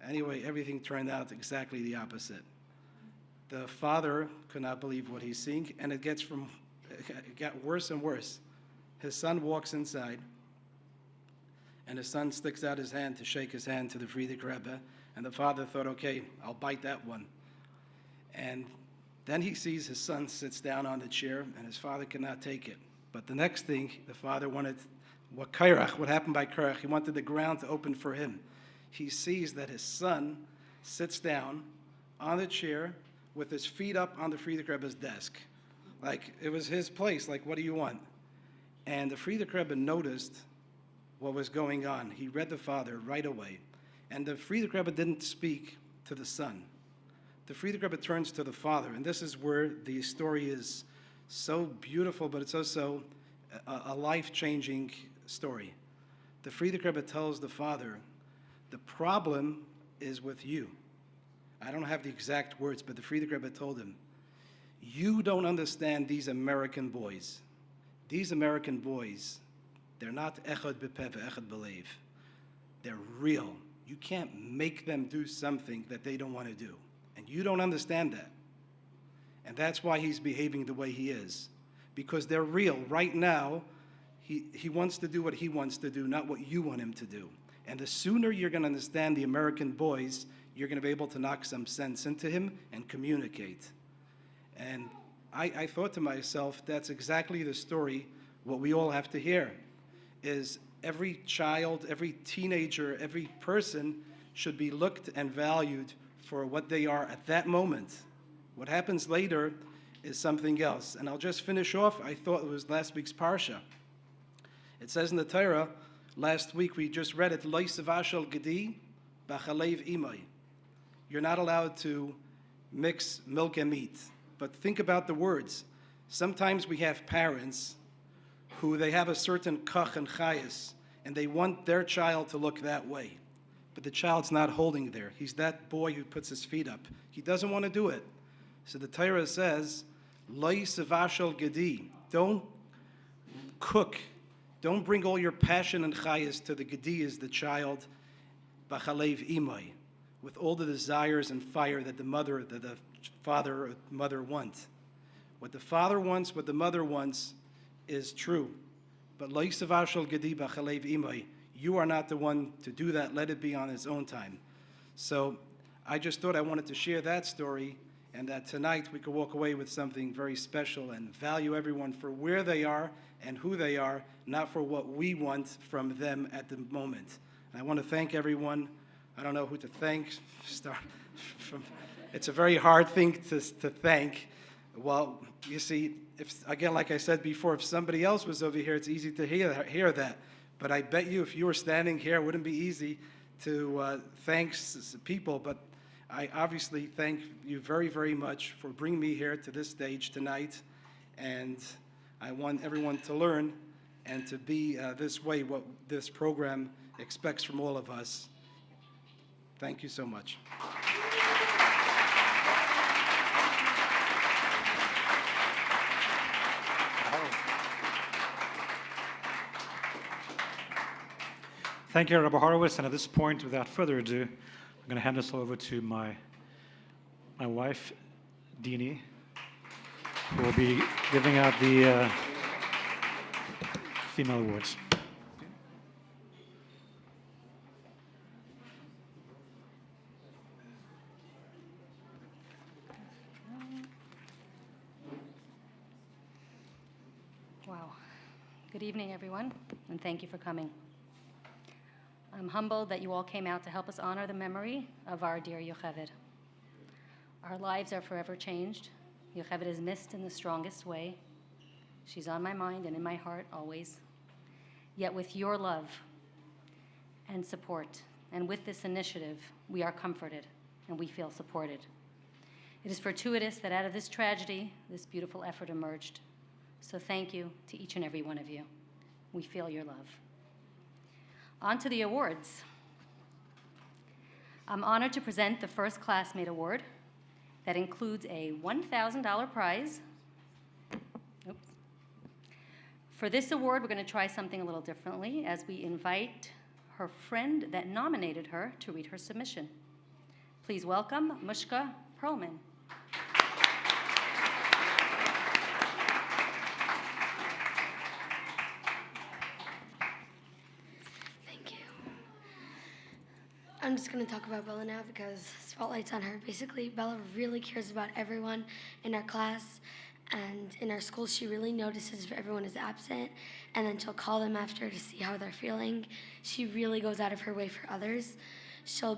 [SPEAKER 4] Anyway, everything turned out exactly the opposite. The father could not believe what he's seeing, and it got worse and worse. His son walks inside, and his son sticks out his hand to shake his hand to the Frierdiker Rebbe, and the father thought, okay, I'll bite that one. And then he sees his son sits down on the chair, and his father cannot take it. But the next thing, the father wanted, what happened by Kairach, he wanted the ground to open for him. He sees that his son sits down on the chair with his feet up on the Frierdiker Rebbe's desk. Like, it was his place, like, what do you want? And the Frierdiker Rebbe noticed what was going on. He read the father right away. And the Frierdiker Rebbe didn't speak to the son. The Frierdiker Rebbe turns to the father, and this is where the story is so beautiful, but it's also a life-changing story. The Frierdiker Rebbe tells the father, the problem is with you. I don't have the exact words, but the Frierdiker Rebbe told him, you don't understand these American boys. These American boys, they're not echad b'peh ve'echad b'leiv. They're real. You can't make them do something that they don't want to do. And you don't understand that. And that's why he's behaving the way he is. Because they're real. Right now, he wants to do what he wants to do, not what you want him to do. And the sooner you're going to understand the American boys, you're going to be able to knock some sense into him and communicate. And I thought to myself, that's exactly the story, what we all have to hear, is every child, every teenager, every person should be looked and valued for what they are at that moment. What happens later is something else. And I'll just finish off. I thought it was last week's Parsha. It says in the Torah, last week we just read it, Lo yisavashel gedi b'chalev imay. You're not allowed to mix milk and meat. But think about the words. Sometimes we have parents who they have a certain kach and chayas, and they want their child to look that way. But the child's not holding there. He's that boy who puts his feet up. He doesn't want to do it. So the Torah says, Lo yisavashel gedi. Don't cook. Don't bring all your passion and chayas to the gedi, is the child, b'chalev imay, with all the desires and fire that the father or mother want. What the father wants, what the mother wants, is true. But lo yisavashel gedi b'chalev imay. You are not the one to do that. Let it be on its own time. So I just thought I wanted to share that story, and that tonight we could walk away with something very special and value everyone for where they are and who they are, not for what we want from them at the moment. And I want to thank everyone. I don't know who to thank. It's a very hard thing to thank. Well, you see, if again, like I said before, if somebody else was over here, it's easy to hear that. But I bet you if you were standing here, it wouldn't be easy to thank people. But I obviously thank you very, very much for bringing me here to this stage tonight. And I want everyone to learn and to be this way, what this program expects from all of us. Thank you so much.
[SPEAKER 3] Thank you, Rabbi Horowitz. And at this point, without further ado, I'm going to hand this over to my wife, Dini, who will be giving out the female awards.
[SPEAKER 5] Wow. Good evening, everyone, and thank you for coming. I'm humbled that you all came out to help us honor the memory of our dear Yocheved. Our lives are forever changed. Yocheved is missed in the strongest way. She's on my mind and in my heart always. Yet with your love and support, and with this initiative, we are comforted and we feel supported. It is fortuitous that out of this tragedy, this beautiful effort emerged. So thank you to each and every one of you. We feel your love. On to the awards. I'm honored to present the first Classmate Award that includes a $1,000 prize. Oops. For this award, we're going to try something a little differently as we invite her friend that nominated her to read her submission. Please welcome Mushka Perlman.
[SPEAKER 6] I'm just going to talk about Bella now because spotlight's on her. Basically, Bella really cares about everyone in our class and in our school. She really notices if everyone is absent, and then she'll call them after to see how they're feeling. She really goes out of her way for others. She'll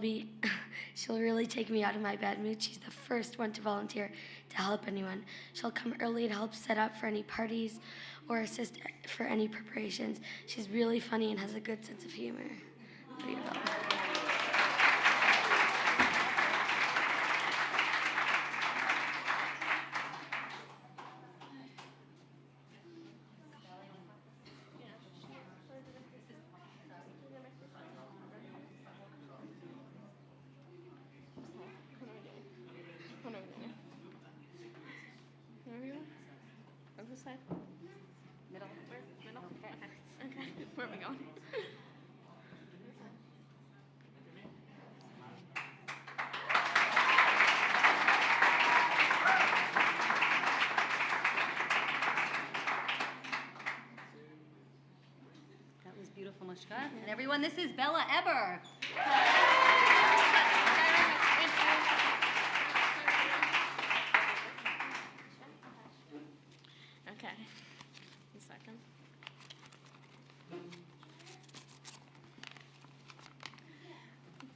[SPEAKER 6] really take me out of my bad mood. She's the first one to volunteer to help anyone. She'll come early to help set up for any parties or assist for any preparations. She's really funny and has a good sense of humor. There you go.
[SPEAKER 5] Middle.
[SPEAKER 7] Middle? Okay. Where are we going?
[SPEAKER 5] That was beautiful, Mushka. And everyone, this is Bella Eber.
[SPEAKER 7] Okay. A second.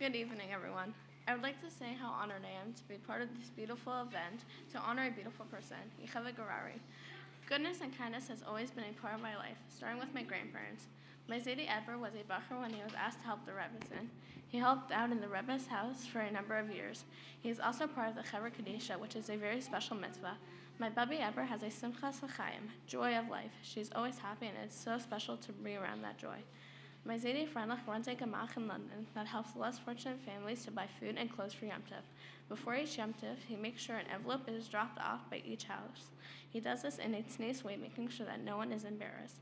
[SPEAKER 7] Good evening, everyone. I would like to say how honored I am to be part of this beautiful event to honor a beautiful person, Yocheved Gourarie. Goodness and kindness has always been a part of my life, starting with my grandparents. My Zaydi Edber was a bacher when he was asked to help the Rebbetzin. He helped out in the Rebbe's house for a number of years. He is also part of the Chevra Kadisha, which is a very special mitzvah. My Babi Eber has a simchas l'chaim, joy of life. She's always happy, and it's so special to be around that joy. My Zaydi Freundlich runs a gemach in London that helps less fortunate families to buy food and clothes for Yom Tov. Before each Yom Tov, he makes sure an envelope is dropped off by each house. He does this in a tznius way, making sure that no one is embarrassed.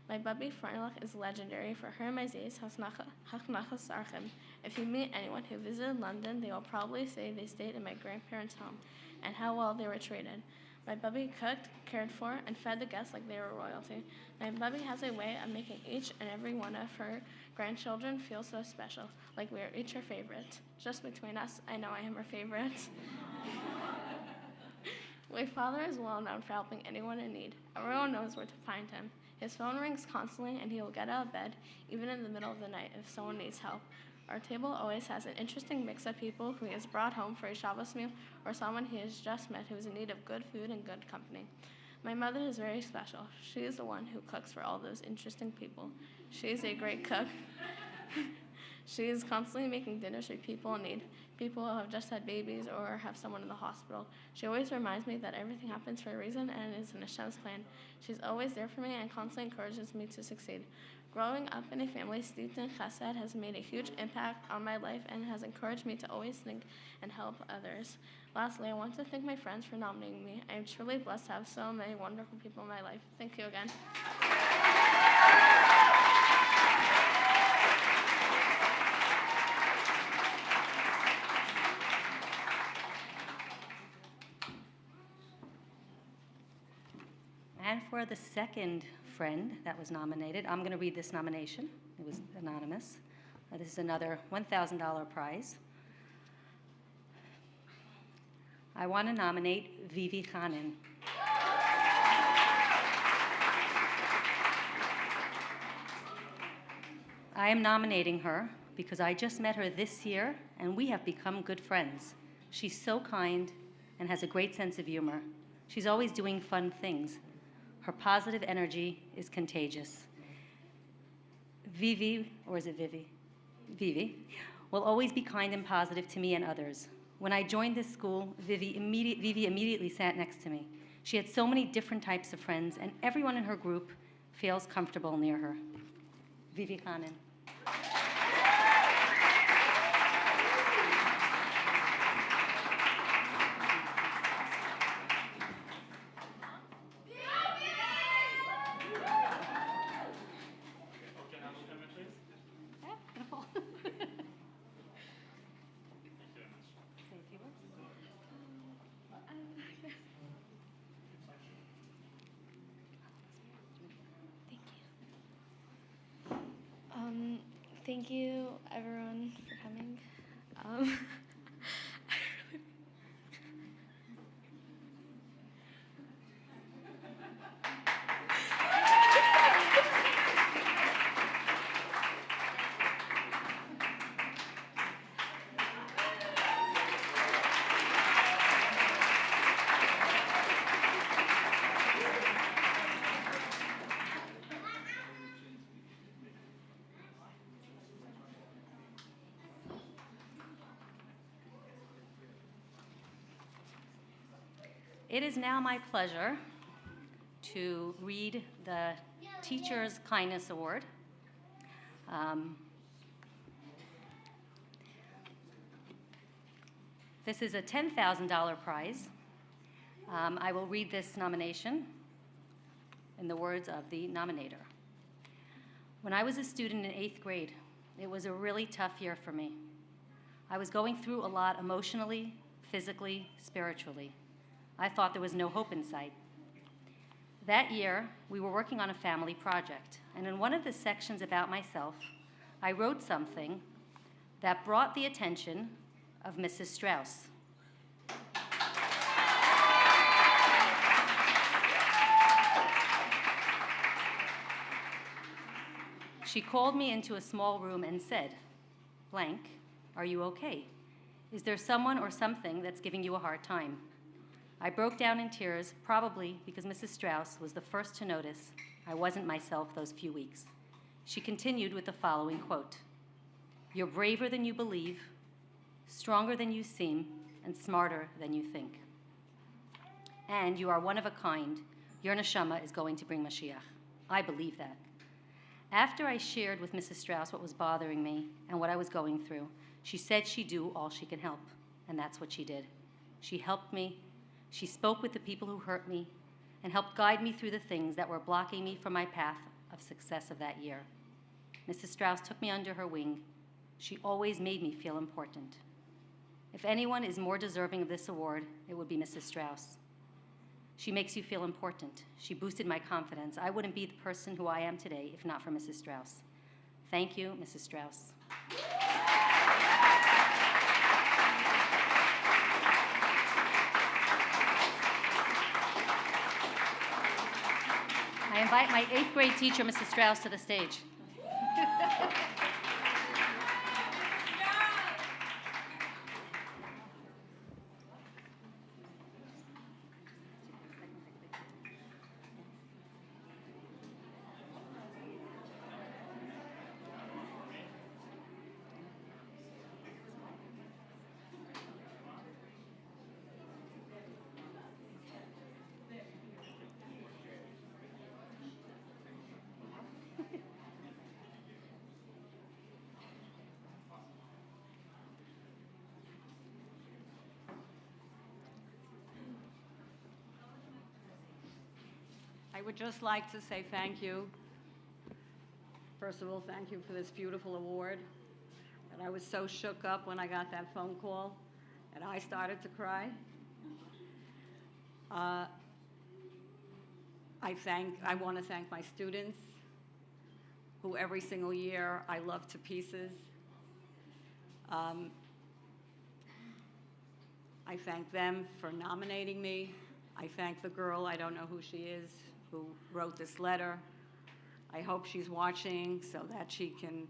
[SPEAKER 7] My Babi Freundlich is legendary for her and my Zay's hachnachas archim. If you meet anyone who visited London, they will probably say they stayed in my grandparents' home and how well they were treated. My Bubby cooked, cared for, and fed the guests like they were royalty. My Bubby has a way of making each and every one of her grandchildren feel so special, like we are each her favorite. Just between us, I know I am her favorite. My father is well known for helping anyone in need. Everyone knows where to find him. His phone rings constantly, and he will get out of bed, even in the middle of the night, if someone needs help. Our table always has an interesting mix of people who he has brought home for a Shabbos meal or someone he has just met who is in need of good food and good company. My mother is very special. She is the one who cooks for all those interesting people. She is a great cook. She is constantly making dinners for people in need, people who have just had babies or have someone in the hospital. She always reminds me that everything happens for a reason and is in Hashem's plan. She's always there for me and constantly encourages me to succeed. Growing up in a family steeped in chesed has made a huge impact on my life and has encouraged me to always think and help others. Lastly, I want to thank my friends for nominating me. I am truly blessed to have so many wonderful people in my life. Thank you again.
[SPEAKER 5] for the second friend that was nominated, I'm going to read this nomination. It was anonymous. This is another $1,000 prize. I want to nominate Vivi Khanin. I am nominating her because I just met her this year and we have become good friends. She's so kind and has a great sense of humor. She's always doing fun things. Her positive energy is contagious. Vivi, or is it Vivi? Vivi, will always be kind and positive to me and others. When I joined this school, Vivi immediately sat next to me. She had so many different types of friends, and everyone in her group feels comfortable near her. Vivi Khanin.
[SPEAKER 7] Thank you, everyone, for coming.
[SPEAKER 5] It is now my pleasure to read the Teacher's Kindness Award. This is a $10,000 prize. I will read this nomination in the words of the nominator. When I was a student in 8th grade, it was a really tough year for me. I was going through a lot emotionally, physically, spiritually. I thought there was no hope in sight. That year, we were working on a family project, and in one of the sections about myself, I wrote something that brought the attention of Mrs. Strauss. She called me into a small room and said, "Blank, are you okay? Is there someone or something that's giving you a hard time?" I broke down in tears, probably because Mrs. Strauss was the first to notice I wasn't myself those few weeks. She continued with the following quote, "You're braver than you believe, stronger than you seem, and smarter than you think. And you are one of a kind. Your neshama is going to bring Mashiach." I believe that. After I shared with Mrs. Strauss what was bothering me and what I was going through, she said she'd do all she can help, and that's what she did. She helped me. She spoke with the people who hurt me and helped guide me through the things that were blocking me from my path of success of that year. Mrs. Strauss took me under her wing. She always made me feel important. If anyone is more deserving of this award, it would be Mrs. Strauss. She makes you feel important. She boosted my confidence. I wouldn't be the person who I am today if not for Mrs. Strauss. Thank you, Mrs. Strauss. I invite my 8th grade teacher, Mrs. Strauss, to the stage.
[SPEAKER 8] I would just like to say thank you. First of all, thank you for this beautiful award. And I was so shook up when I got that phone call, and I started to cry. I want to thank my students, who every single year I love to pieces. I thank them for nominating me. I thank the girl, I don't know who she is, who wrote this letter. I hope she's watching so that she can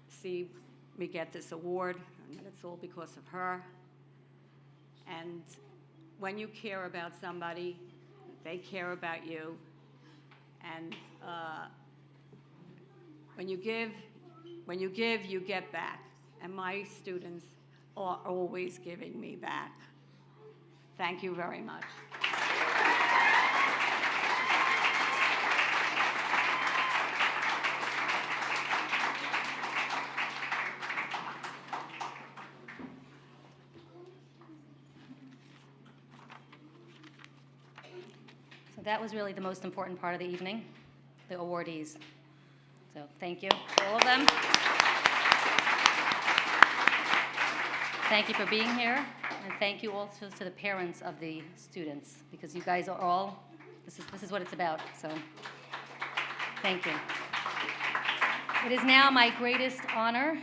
[SPEAKER 8] see me get this award, and that it's all because of her. And when you care about somebody, they care about you. And when you give, you get back. And my students are always giving me back. Thank you very much.
[SPEAKER 5] So that was really the most important part of the evening, the awardees. So thank you to all of them. Thank you for being here, and thank you also to the parents of the students, because you guys are all, this is what it's about, so thank you. It is now my greatest honor,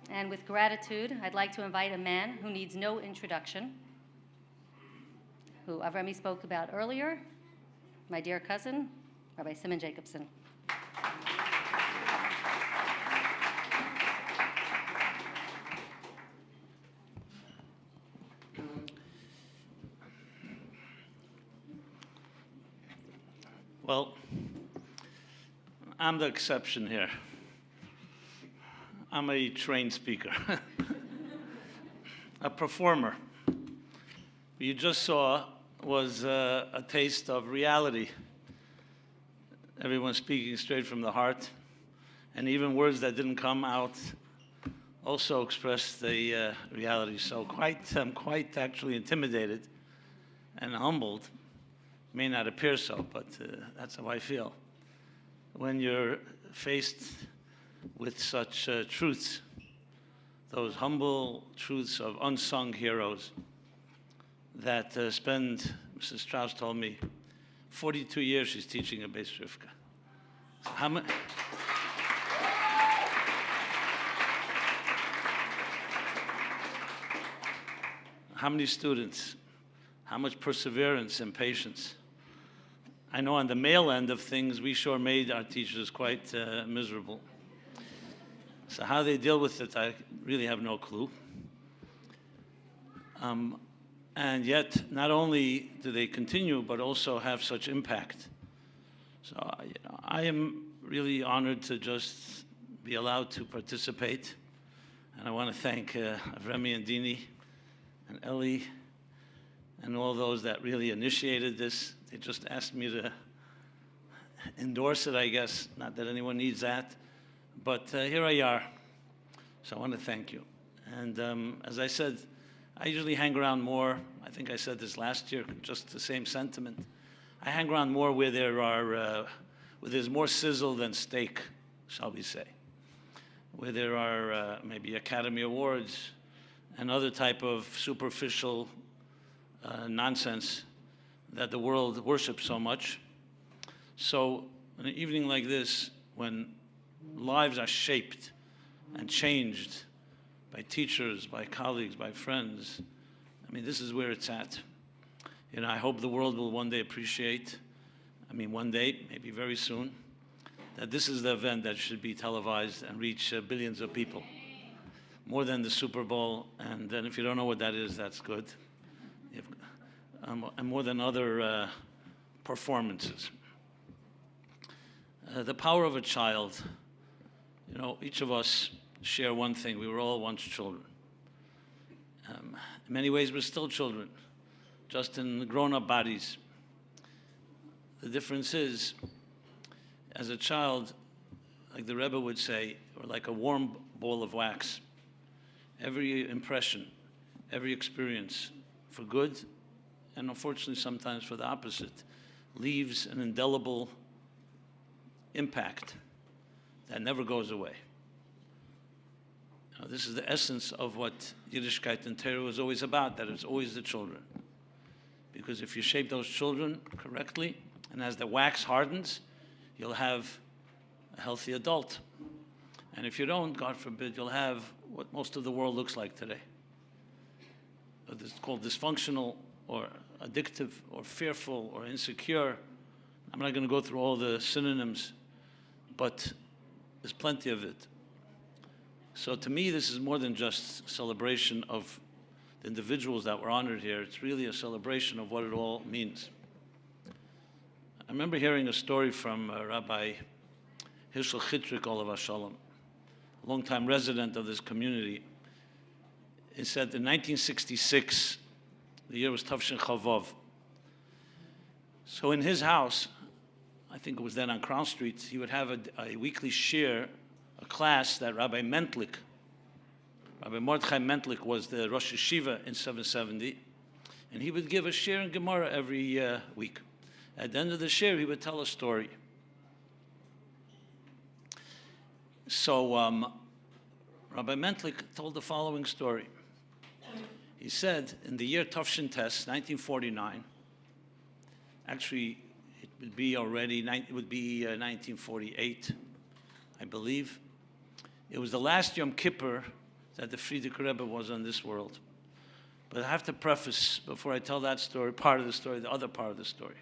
[SPEAKER 5] and with gratitude, I'd like to invite a man who needs no introduction, who Avremi spoke about earlier, my dear cousin, Rabbi Simon Jacobson.
[SPEAKER 9] Well, I'm the exception here. I'm a trained speaker, a performer. What you just saw was a taste of reality. Everyone speaking straight from the heart, and even words that didn't come out also expressed the reality. So I'm quite actually intimidated and humbled. May not appear so, but that's how I feel. When you're faced with such truths, those humble truths of unsung heroes that spend, Mrs. Strauss told me, 42 years she's teaching a Beis Rivka. So how many students? How much perseverance and patience? I know on the male end of things, we sure made our teachers quite miserable. So how they deal with it, I really have no clue. And yet, not only do they continue, but also have such impact. So I am really honored to just be allowed to participate. And I want to thank Avremi and Dini and Ellie and all those that really initiated this. They just asked me to endorse it, I guess. Not that anyone needs that, but here I are. So I want to thank you. And as I said, I usually hang around more. I think I said this last year, just the same sentiment. I hang around more where there's more sizzle than steak, shall we say. Where there are maybe Academy Awards and other type of superficial nonsense that the world worships so much. So on an evening like this, when lives are shaped and changed by teachers, by colleagues, by friends, I mean, this is where it's at. You know, I hope the world will one day appreciate, one day, maybe very soon, that this is the event that should be televised and reach billions of people. More than the Super Bowl, and then if you don't know what that is, that's good. And more than other performances. The power of a child. You know, each of us share one thing. We were all once children. In many ways, we're still children, just in grown-up bodies. The difference is, as a child, like the Rebbe would say, or like a warm ball of wax, every impression, every experience, for good, and unfortunately sometimes for the opposite, leaves an indelible impact that never goes away. Now, this is the essence of what Yiddishkeit and Torah was always about, that it's always the children. Because if you shape those children correctly, And as the wax hardens, you'll have a healthy adult. And if you don't, God forbid, you'll have what most of the world looks like today. It's called dysfunctional or addictive or fearful or insecure. I'm not going to go through all the synonyms, but there's plenty of it. So to me, this is more than just celebration of the individuals that were honored here. It's really a celebration of what it all means. I remember hearing a story from Rabbi Hershel Chitrik, Olav Shalom, a longtime resident of this community. He said in 1966, the year was Tavshin Chavov. So in his house, I think it was then on Crown Street, he would have a weekly shir, a class that Rabbi Mentlik, Rabbi Mordechai Mentlik was the Rosh Yeshiva in 770, and he would give a shir in Gemara every week. At the end of the shir, he would tell a story. So Rabbi Mentlik told the following story. He said, in the year Tavshin Tes, 1949, actually it would be 1948, I believe. It was the last Yom Kippur that the Frierdiker Rebbe was on this world. But I have to preface, before I tell that story, part of the story, the other part of the story.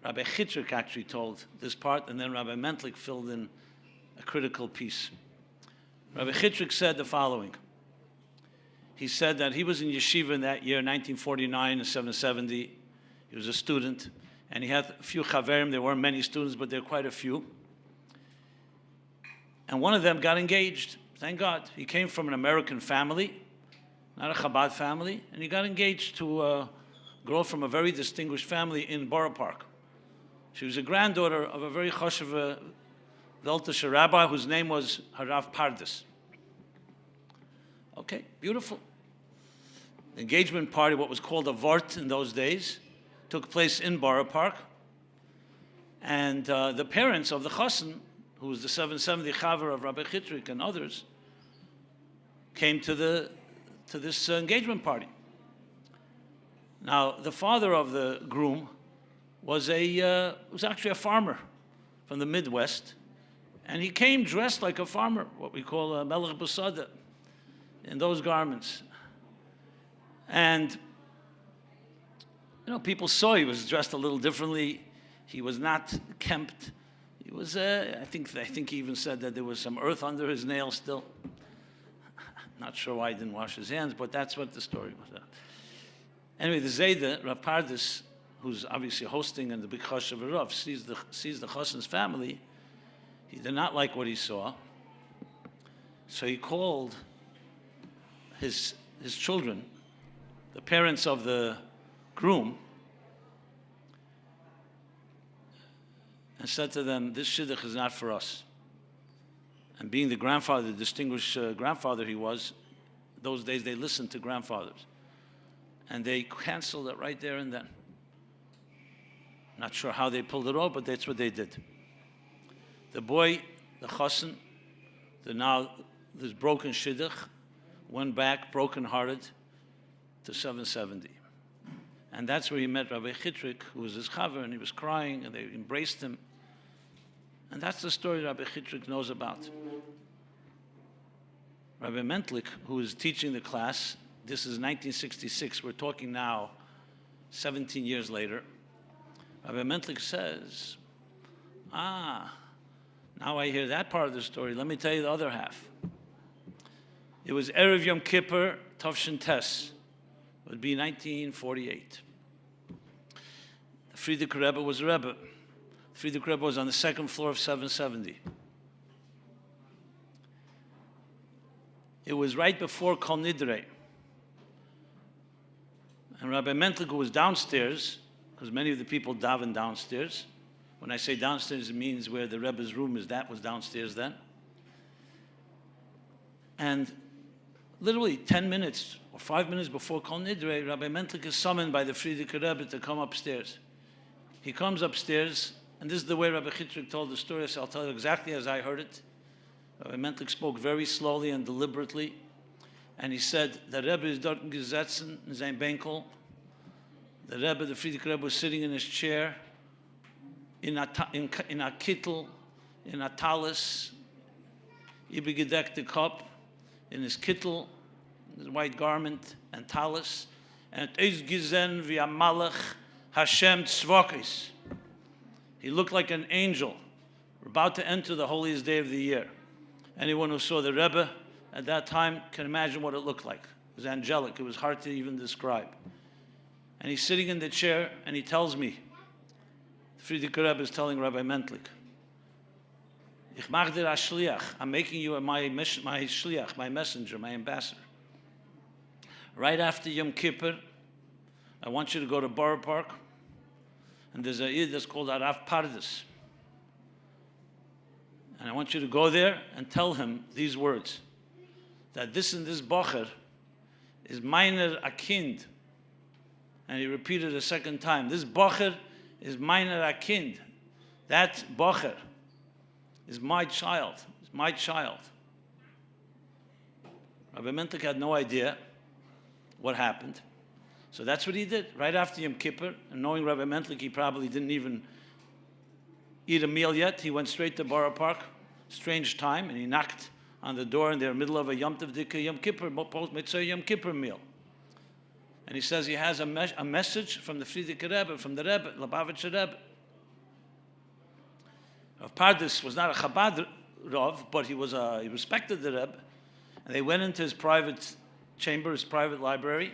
[SPEAKER 9] Rabbi Chitrik actually told this part, and then Rabbi Mentlik filled in a critical piece. Rabbi Chitrik said the following. He said that he was in yeshiva in that year, 1949 and 770. He was a student, and he had a few chaverim. There weren't many students, but there were quite a few. And one of them got engaged, thank God. He came from an American family, not a Chabad family, and he got engaged to a girl from a very distinguished family in Borough Park. She was a granddaughter of a very choshev Veltisher rabbi whose name was Harav Pardes. Okay, beautiful. The engagement party, what was called a vort in those days, took place in Borough Park. And the parents of the chassan, who was the 770 chaver of Rabbi Chitrik and others, came to this engagement party. Now, the father of the groom was actually a farmer from the Midwest, and he came dressed like a farmer, what we call a melech b'sada, in those garments. And people saw he was dressed a little differently. He was not kempt. He was, I think he even said that there was some earth under his nails still. Not sure why he didn't wash his hands, but that's what the story was. Anyway, the Zayda, Rav Pardes, who's obviously hosting in the big chashav Rav, sees the chassan's family. He did not like what he saw. So he called his children, the parents of the groom, and said to them, this shidduch is not for us. And being the grandfather, the distinguished grandfather he was, those days they listened to grandfathers. And they canceled it right there and then. Not sure how they pulled it off, but that's what they did. The boy, the chassan, this broken shidduch, went back broken-hearted to 770. And that's where he met Rabbi Chitrik, who was his chaver, and he was crying, and they embraced him. And that's the story Rabbi Chitrik knows about. Rabbi Mentlik, who is teaching the class, this is 1966, we're talking now 17 years later. Rabbi Mentlik says, now I hear that part of the story. Let me tell you the other half. It was Erev Yom Kippur, Tavshin Tes. It would be 1948. The Frierdiker Rebbe was a Rebbe. The Frierdiker Rebbe was on the second floor of 770. It was right before Kol Nidre. And Rabbi Mentlik, who was downstairs, because many of the people daven downstairs. When I say downstairs, it means where the Rebbe's room is. That was downstairs then. And literally 10 minutes or 5 minutes before Kol Nidre, Rabbi Mentlik is summoned by the Frierdiker Rebbe to come upstairs. He comes upstairs, and this is the way Rabbi Chitrik told the story, so I'll tell you exactly as I heard it. Rabbi Mentlik spoke very slowly and deliberately, and he said, the Rebbe is dort gesetzen in sein Benkel. The Rebbe, the Frierdiker Rebbe, was sitting in his chair, in a kittel, in a talis, übergedeckte Kopf, in his kittel, his white garment and talis, and is gesehen wie a Malach Hashem Tzvokis. He looked like an angel, about to enter the holiest day of the year. Anyone who saw the Rebbe at that time can imagine what it looked like. It was angelic. It was hard to even describe. And he's sitting in the chair, and he tells me, Friedrich Rebbe is telling Rabbi Mentlik, Ich mach dir a shliach. I'm making you my shliach, my messenger, my ambassador. Right after Yom Kippur, I want you to go to Borough Park, and there's a Eid that's called Arav Pardes. And I want you to go there and tell him these words, that this and this bocher is meiner a kind. And he repeated a second time, this bocher is meiner a kind. That bocher is my child, is my child. Rabbi Mentlik had no idea what happened. So that's what he did. Right after Yom Kippur, and knowing Rabbi Mentlik, he probably didn't even eat a meal yet. He went straight to Borough Park, strange time, and he knocked on the door in the middle of a Yom Tov Dika Yom Kippur, post-Mitzvah Yom Kippur meal. And he says he has a message from the Friedrich Rebbe, from the Rebbe, Lubavitcher Rebbe. Rav Pardes was not a Chabad Rav, but he respected the Rebbe. And they went into his private chamber, his private library.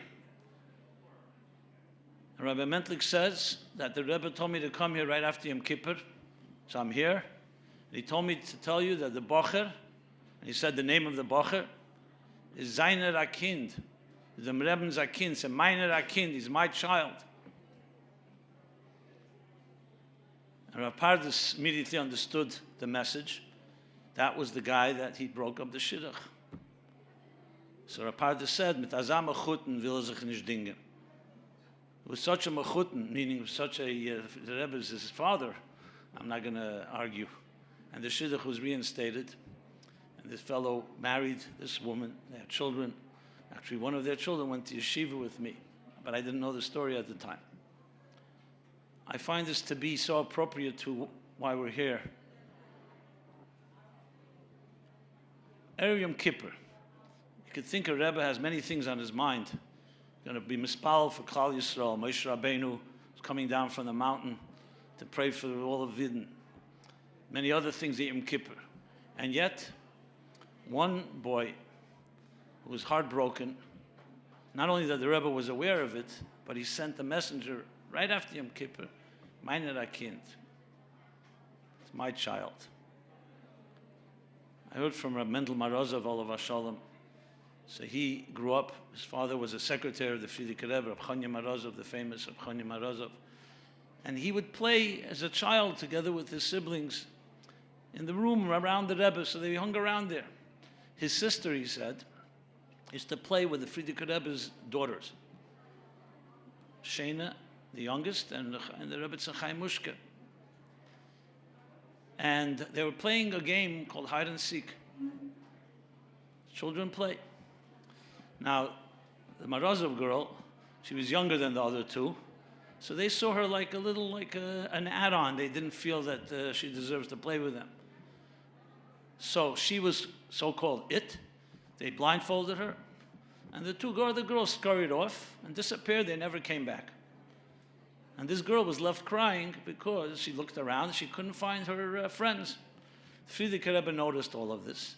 [SPEAKER 9] And Rabbi Mentlik says that the Rebbe told me to come here right after Yom Kippur, so I'm here. And he told me to tell you that the bocher, and he said the name of the bocher, is Zainer Akind. The Rebbe's Akind, so Meiner Akind, he's my child. And Rav Pardes immediately understood the message. That was the guy that he broke up the shidduch. So Rav Pardes said, Mit azam mechuten will sich nicht dingen. With such a mechuten, meaning with such a, the Rebbe is his father, I'm not going to argue. And the shidduch was reinstated. And this fellow married this woman. They had children. Actually, one of their children went to yeshiva with me. But I didn't know the story at the time. I find this to be so appropriate to why we're here. Erev Yom Kippur. You could think a Rebbe has many things on his mind. Going to be mispal for Klal Yisrael. Moshe Rabbeinu is coming down from the mountain to pray for all of Vidin. Many other things at Yom Kippur. And yet, one boy who was heartbroken, not only that the Rebbe was aware of it, but he sent the messenger right after Yom Kippur, Meiner Akind. It's my child. I heard from Reb Mendel Marozov, Olav Shalom. So he grew up, his father was a secretary of the Friedrich Rebbe, Reb Chanya Marozov, the famous Reb Chanya Marozov. And he would play as a child together with his siblings in the room around the Rebbe, so they hung around there. His sister, he said, used to play with the Friedrich Rebbe's daughters. Shena, the youngest, and the Rebbe Chaim Mushke. And they were playing a game called hide and seek. Children play. Now, the Marozov girl, she was younger than the other two, so they saw her like a little, like an add-on. They didn't feel that she deserves to play with them. So she was so-called it. They blindfolded her, and the girls scurried off and disappeared. They never came back. And this girl was left crying because she looked around and she couldn't find her friends. Friedrich Rebbe noticed all of this.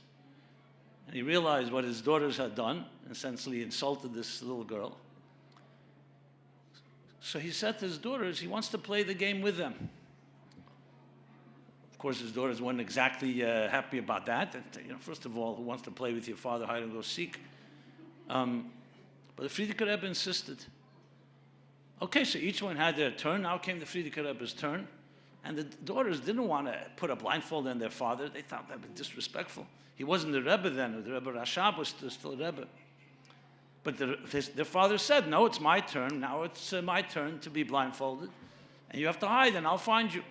[SPEAKER 9] And he realized what his daughters had done, essentially insulted this little girl. So he said to his daughters, he wants to play the game with them. Of course, his daughters weren't exactly happy about that. First of all, who wants to play with your father, hide and go seek? But the Friedrich Rebbe insisted. Okay, so each one had their turn. Now came the Friedrich Rebbe's turn. And the daughters didn't want to put a blindfold on their father. They thought that was disrespectful. He wasn't the Rebbe then. The Rebbe Rashab was still a Rebbe. But their father said, no, it's my turn. Now it's my turn to be blindfolded. And you have to hide, and I'll find you.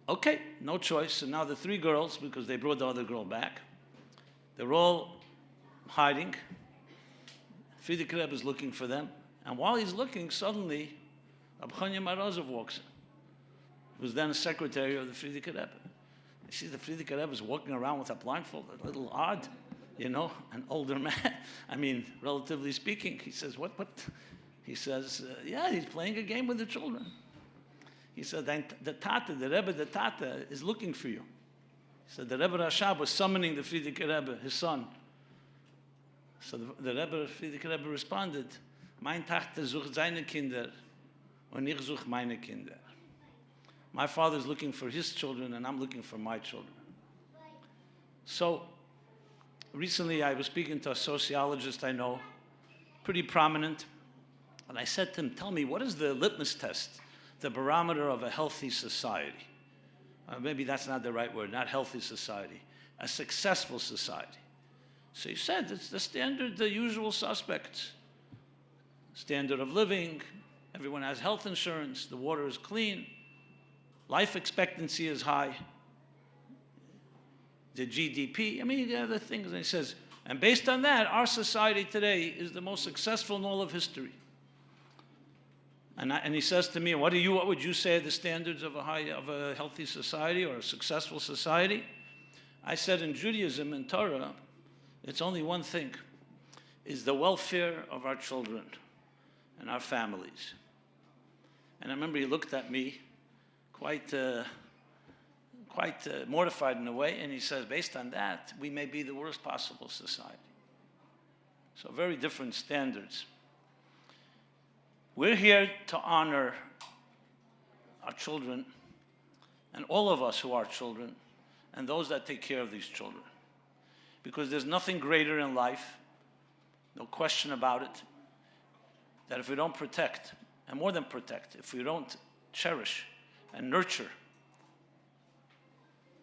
[SPEAKER 9] Okay, no choice. So now the three girls, because they brought the other girl back, they're all hiding. Friedrich Rebbe is looking for them. And while he's looking, suddenly, Reb Chanya Marozov walks in. who was then a secretary of the Frierdiker Rebbe. You see, the Frierdiker Rebbe is walking around with a blindfold, a little odd, you know, an older man. I mean, relatively speaking. He says, what? He says, yeah, he's playing a game with the children. He said, the Tata, the Rebbe, the Tata is looking for you. He said, the Rebbe Rashab was summoning the Frierdiker Rebbe, his son. So the Rebbe, Frierdiker Rebbe responded, mein Tata sucht seine Kinder und ich such meine Kinder. My father's looking for his children and I'm looking for my children. So recently I was speaking to a sociologist I know, pretty prominent, and I said to him, tell me, what is the litmus test, the barometer of a healthy society? Maybe that's not the right word, not healthy society, a successful society. So he said, it's the standard, the usual suspects. Standard of living, everyone has health insurance, the water is clean, life expectancy is high, the GDP, I mean, the other things. And he says, and based on that, our society today is the most successful in all of history. And he says to me, what would you say are the standards of a healthy society or a successful society? I said, in Judaism and Torah, it's only one thing, is the welfare of our children and our families. And I remember he looked at me quite mortified in a way, and he says, based on that, we may be the worst possible society. So very different standards. We're here to honor our children, and all of us who are children, and those that take care of these children. Because there's nothing greater in life, no question about it, that if we don't protect, and more than protect, if we don't cherish and nurture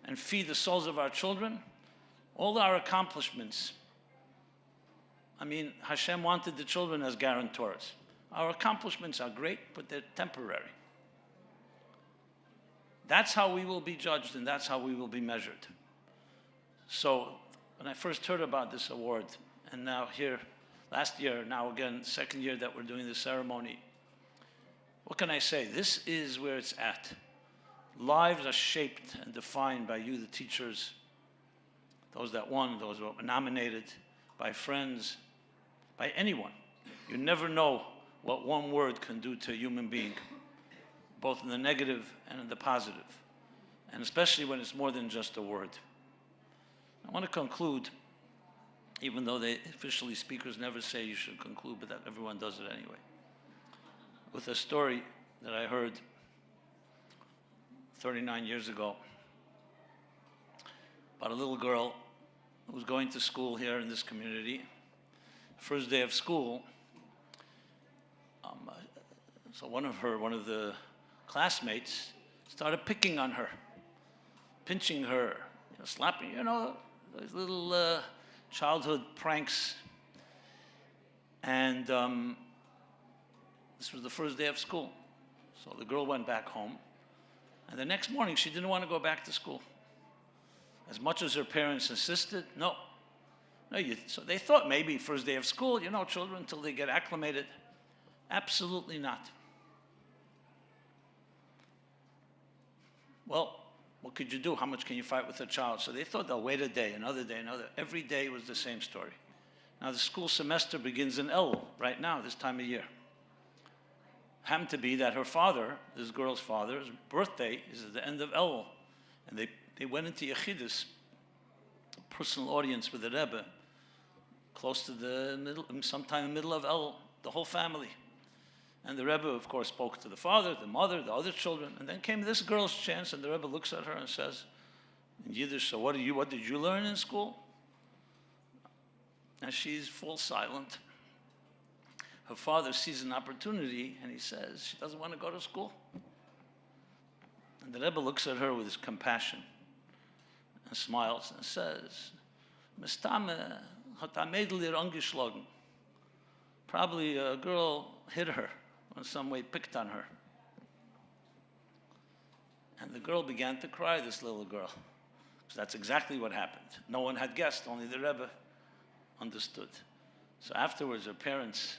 [SPEAKER 9] and feed the souls of our children, all our accomplishments, I mean, Hashem wanted the children as guarantors. Our accomplishments are great, but they're temporary. That's how we will be judged, and that's how we will be measured. So when I first heard about this award, and now here, last year, now again, second year that we're doing the ceremony, what can I say? This is where it's at. Lives are shaped and defined by you, the teachers, those that won, those that were nominated, by friends, by anyone. You never know what one word can do to a human being, both in the negative and in the positive, and especially when it's more than just a word. I want to conclude, even though officially speakers never say you should conclude, but that everyone does it anyway, with a story that I heard 39 years ago about a little girl who was going to school here in this community. First day of school, so one of the classmates started picking on her, pinching her, slapping, those little childhood pranks. And this was the first day of school. So the girl went back home. And the next morning, she didn't want to go back to school. As much as her parents insisted, no. So they thought maybe first day of school, children until they get acclimated. Absolutely not. Well, what could you do? How much can you fight with a child? So they thought they'll wait a day, another day, another. Every day was the same story. Now the school semester begins in Elul right now, this time of year. Happened to be that her father, this girl's father's birthday is at the end of Elul. And they went into Yechidus, personal audience with the Rebbe, close to the middle, sometime in the middle of Elul, the whole family. And the Rebbe, of course, spoke to the father, the mother, the other children. And then came this girl's chance, and the Rebbe looks at her and says, in Yiddish, so what did you learn in school? And she's full silent. Her father sees an opportunity, and he says she doesn't want to go to school. And the Rebbe looks at her with his compassion and smiles and says, Mistame hat a Mädel ihr angeschlagen. Probably a girl hit her, or in some way picked on her. And the girl began to cry, this little girl. So that's exactly what happened. No one had guessed, only the Rebbe understood. So afterwards, her parents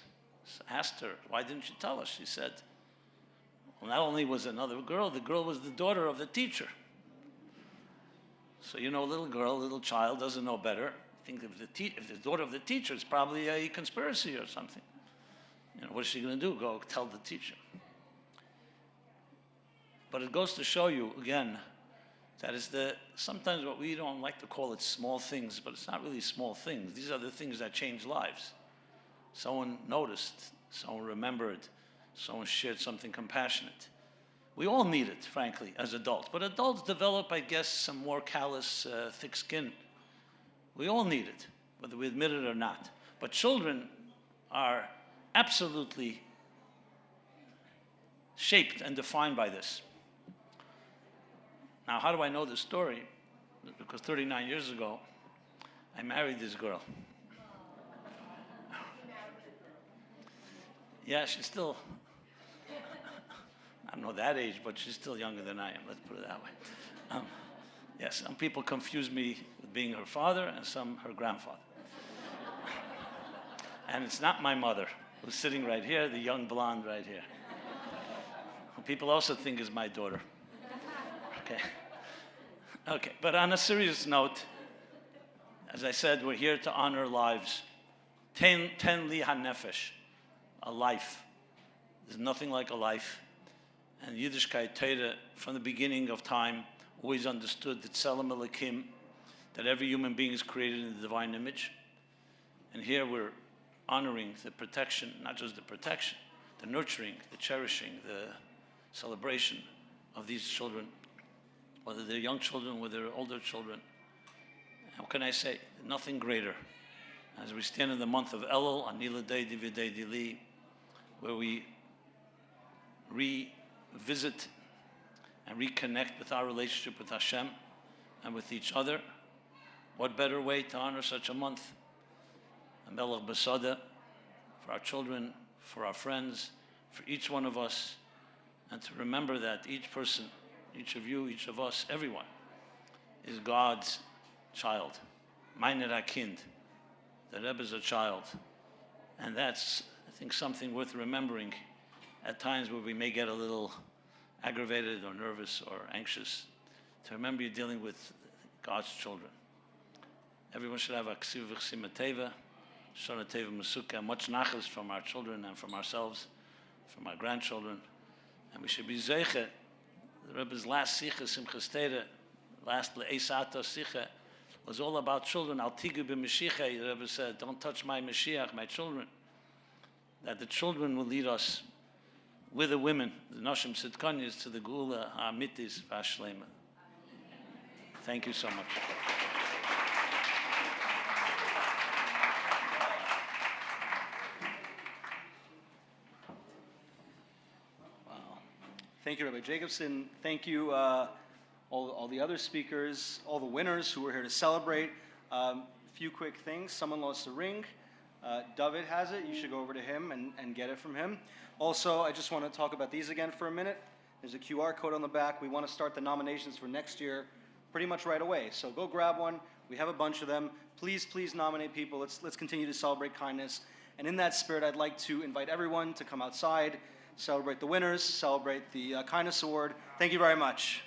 [SPEAKER 9] asked her, why didn't you tell us? She said, Well, not only was another girl, the girl was the daughter of the teacher. So, you know, a little girl, a little child doesn't know better. Think if the daughter of the teacher is probably a conspiracy or something. You know, what is she going to do? Go tell the teacher. But it goes to show you, again, that is sometimes what we don't like to call it small things, but it's not really small things. These are the things that change lives. Someone noticed, someone remembered, someone shared something compassionate. We all need it, frankly, as adults. But adults develop, I guess, some more callous, thick skin. We all need it, whether we admit it or not. But children are absolutely shaped and defined by this. Now, how do I know this story? Because 39 years ago, I married this girl. Yeah, she's still, I don't know that age, but she's still younger than I am, let's put it that way. Yes, some people confuse me with being her father and some her grandfather. And it's not my mother, who's sitting right here, the young blonde right here. Who people also think is my daughter. Okay. Okay, but on a serious note, as I said, we're here to honor lives. Ten li hanefesh, a life. There's nothing like a life. And Yiddishkeit Torah, from the beginning of time, always understood that Tselem Elokim, that every human being is created in the divine image. And here we're honoring the protection, not just the protection, the nurturing, the cherishing, the celebration of these children, whether they're young children, whether they're older children. How can I say? Nothing greater. As we stand in the month of Elul, Anila Dei Dividei Dili, where we revisit and reconnect with our relationship with Hashem and with each other. What better way to honor such a month? A Melech Besada for our children, for our friends, for each one of us, and to remember that each person, each of you, each of us, everyone, is God's child. Meiner Kind. The Rebbe is a child. And that's, I think, something worth remembering at times where we may get a little aggravated or nervous or anxious. To remember you're dealing with God's children. Everyone should have a ksiv v'chsimateva, shona teva musuka, much nachas from our children and from ourselves, from our grandchildren. And we should be zeiche. The Rebbe's last sicha, Simchas Torah, last le'esata sicha, was all about children. Al tigu b'Mashiach, the Rebbe said, don't touch my Mashiach, my children. That the children will lead us with the women, the Noshim Sitkanyas, to the Geula HaAmitis V'Ashlema. Thank you so much.
[SPEAKER 1] Thank you, Rabbi Jacobson. Thank you, all the other speakers, all the winners who were here to celebrate. Few quick things. Someone lost a ring. David has it. You should go over to him and get it from him. Also, I just want to talk about these again for a minute. There's a QR code on the back. We want to start the nominations for next year pretty much right away. So go grab one. We have a bunch of them. Please, please nominate people. Let's continue to celebrate kindness. And in that spirit, I'd like to invite everyone to come outside, celebrate the winners, celebrate the Kindness Award. Thank you very much.